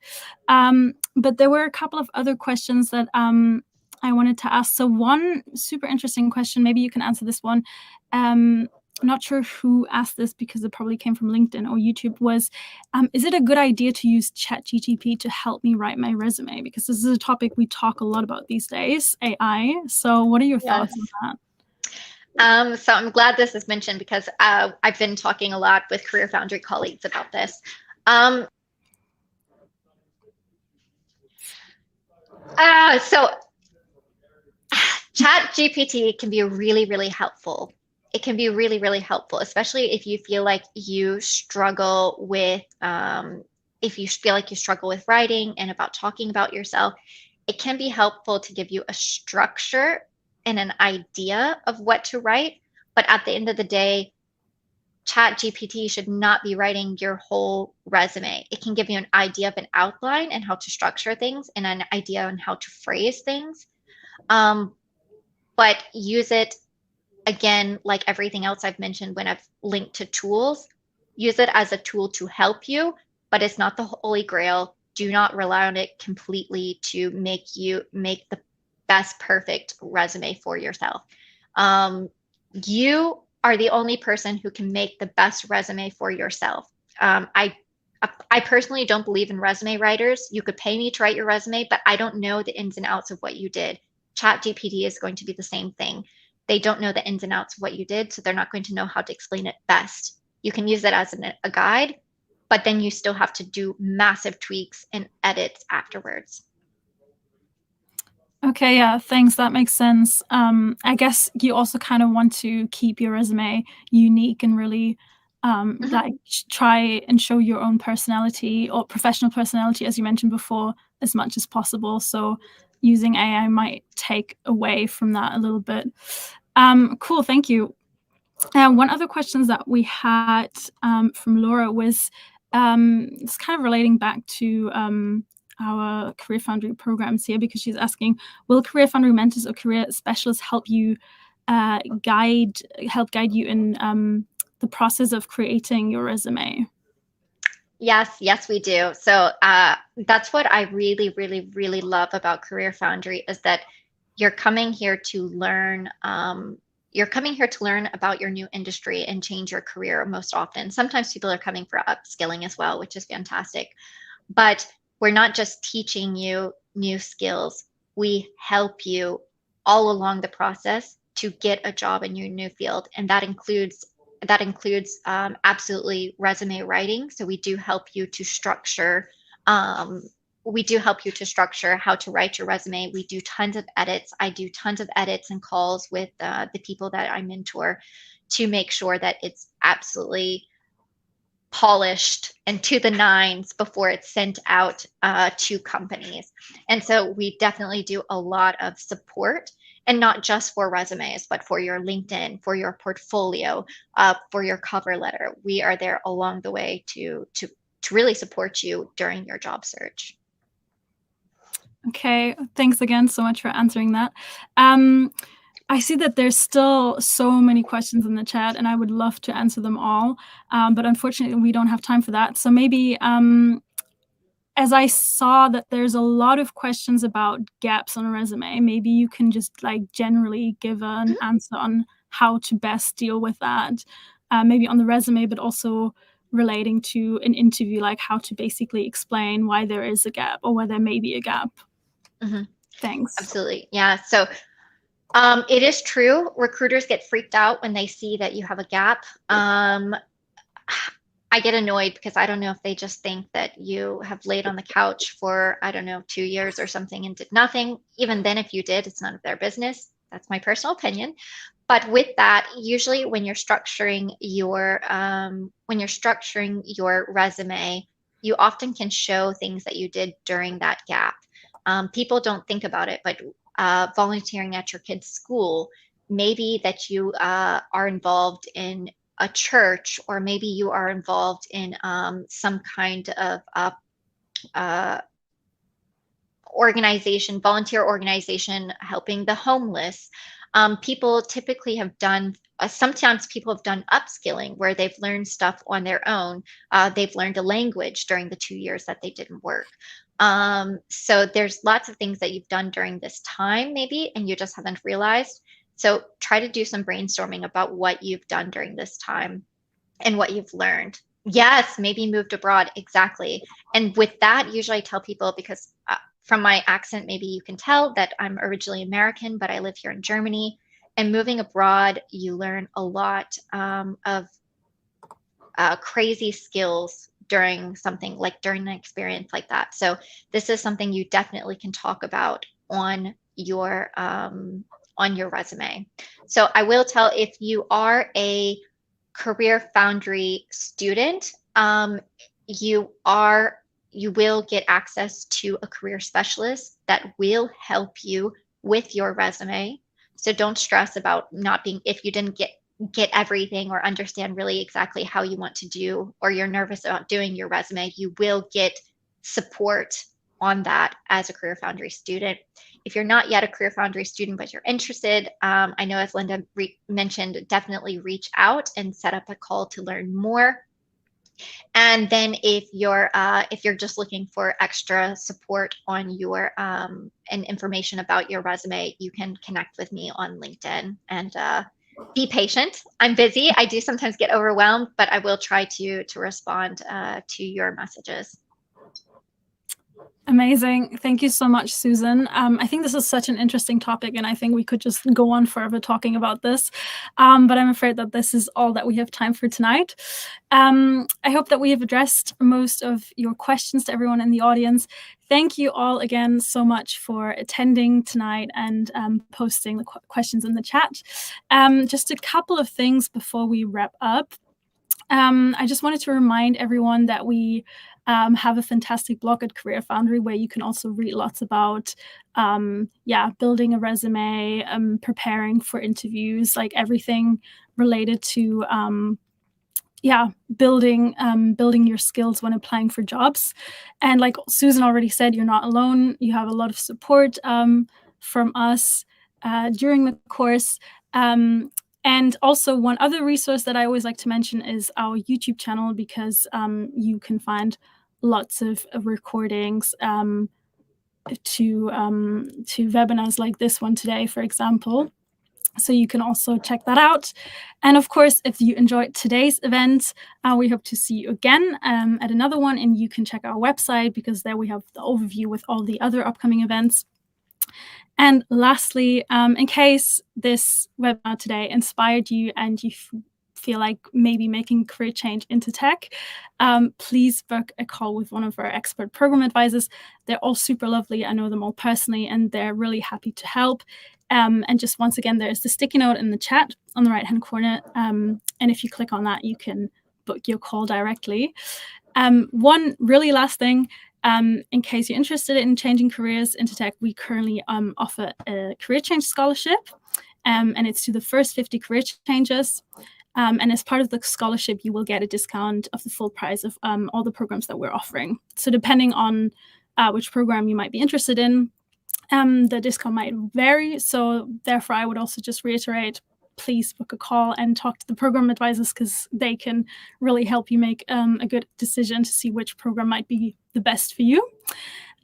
But there were a couple of other questions that I wanted to ask. So one super interesting question, maybe you can answer this one. I'm not sure who asked this because it probably came from LinkedIn or YouTube, was is it a good idea to use ChatGPT to help me write my resume? Because this is a topic we talk a lot about these days, AI. So what are your thoughts on Yes. that? So I'm glad this is mentioned because I've been talking a lot with CareerFoundry colleagues about this. Um, so Chat GPT can be really, really helpful. It can be really, really helpful, especially if you feel like you struggle with, if you feel like you struggle with writing and about talking about yourself. It can be helpful to give you a structure and an idea of what to write. But at the end of the day, Chat GPT should not be writing your whole resume. It can give you an idea of an outline and how to structure things and an idea on how to phrase things. Um, but use it again, like everything else I've mentioned when I've linked to tools, use it as a tool to help you, but it's not the holy grail. Do not rely on it completely to make the best perfect resume for yourself. Um, you are the only person who can make the best resume for yourself. I personally don't believe in resume writers. You could pay me to write your resume, but I don't know the ins and outs of what you did. Chat GPT is going to be the same thing. They don't know the ins and outs of what you did, so they're not going to know how to explain it best. You can use it as a guide, but then you still have to do massive tweaks and edits afterwards. Okay, yeah, thanks. That makes sense. I guess you also kind of want to keep your resume unique and really Mhm. like try and show your own personality or professional personality, as you mentioned before, as much as possible. So using AI might take away from that a little bit. Cool, thank you. One other questions that we had from Laura was it's kind of relating back to our Career Foundry programs here, because she's asking, will Career Foundry mentors or career specialists help you help guide you in the process of creating your resume? Yes, yes, we do. So that's what I really, really, really love about CareerFoundry is that you're coming here to learn. You're coming here to learn about your new industry and change your career most often. Sometimes people are coming for upskilling as well, which is fantastic. But we're not just teaching you new skills. We help you all along the process to get a job in your new field, and that includes absolutely resume writing. So um, we do help you to structure how to write your resume. We do tons of edits. I do tons of edits and calls with the people that I mentor to make sure that it's absolutely polished and to the nines before it's sent out to companies. And so we definitely do a lot of support, and not just for resumes, but for your LinkedIn, for your portfolio, for your cover letter. We are there along the way to really support you during your job search. Okay, thanks again so much for answering that. I see that there's still so many questions in the chat, and I would love to answer them all, but unfortunately we don't have time for that. So maybe, as I saw that there's a lot of questions about gaps on a resume, maybe you can just like generally give an answer on how to best deal with that, maybe on the resume, but also relating to an interview, like how to basically explain why there is a gap or where there may be a gap. Thanks. Absolutely. Yeah. So it is true. Recruiters get freaked out when they see that you have a gap. I get annoyed because I don't know if they just think that you have laid on the couch for, I don't know, 2 years or something and did nothing. Even then, if you did, it's none of their business. That's my personal opinion. But with that, usually when you're structuring your resume, you often can show things that you did during that gap. People don't think about it, but volunteering at your kid's school, maybe that you are involved in a church, or maybe you are involved in some kind of organization, volunteer organization, helping the homeless. People typically have done, sometimes people have done upskilling where they've learned stuff on their own. They've learned a language during the 2 years that they didn't work. So there's lots of things that you've done during this time maybe, and you just haven't realized. So try to do some brainstorming about what you've done during this time and what you've learned. Yes, maybe moved abroad, exactly. And with that, usually I tell people, because from my accent, maybe you can tell that I'm originally American, but I live here in Germany. And moving abroad, you learn a lot of crazy skills during something like during an experience like that. So this is something you definitely can talk about on your resume. So I will tell, if you are a CareerFoundry student, you will get access to a career specialist that will help you with your resume. So don't stress about not being, if you didn't get everything or understand really exactly how you want to do, or you're nervous about doing your resume, you will get support on that as a CareerFoundry student. If you're not yet a CareerFoundry student, but you're interested, I know, as Linda mentioned, definitely reach out and set up a call to learn more. And then if you're just looking for extra support on your and information about your resume, you can connect with me on LinkedIn, and be patient. I'm busy. I do sometimes get overwhelmed, but I will try to respond to your messages. Amazing. Thank you so much, Susan. I think this is such an interesting topic, and I think we could just go on forever talking about this. But I'm afraid that this is all that we have time for tonight. I hope that we have addressed most of your questions to everyone in the audience. Thank you all again so much for attending tonight and posting the questions in the chat. Just a couple of things before we wrap up. I just wanted to remind everyone that we have a fantastic blog at CareerFoundry where you can also read lots about building a resume, preparing for interviews, like everything related to building your skills when applying for jobs. And like Susan already said, you're not alone. You have a lot of support from us during the course. And also, one other resource that I always like to mention is our YouTube channel, because you can find lots of recordings to webinars like this one today, for example. So you can also check that out. And of course, if you enjoyed today's event, we hope to see you again at another one. And you can check our website, because there we have the overview with all the other upcoming events. And lastly, in case this webinar today inspired you and you feel like maybe making a career change into tech, please book a call with one of our expert program advisors. They're all super lovely. I know them all personally, and they're really happy to help. And just once again, there's the sticky note in the chat on the right-hand corner. And if you click on that, you can book you a call directly. One really last thing, in case you're interested in changing careers into tech, we currently offer a career change scholarship, and it's to the first 50 career changes. And as part of the scholarship, you will get a discount of the full price of all the programs that we're offering. So depending on which program you might be interested in, the discount might vary. So therefore, I would also just reiterate, please book a call and talk to the program advisors, because they can really help you make a good decision to see which program might be the best for you.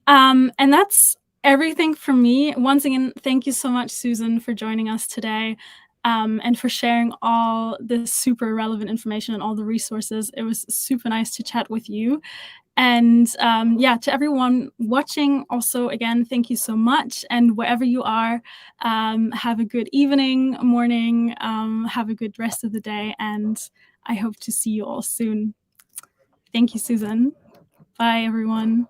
And that's everything from me. Once again, thank you so much, Susan, for joining us today, and for sharing all this super relevant information and all the resources. It was super nice to chat with you. And yeah, to everyone watching, also, again, thank you so much. And wherever you are, have a good evening, morning, have a good rest of the day. And I hope to see you all soon. Thank you, Susan. Bye, everyone.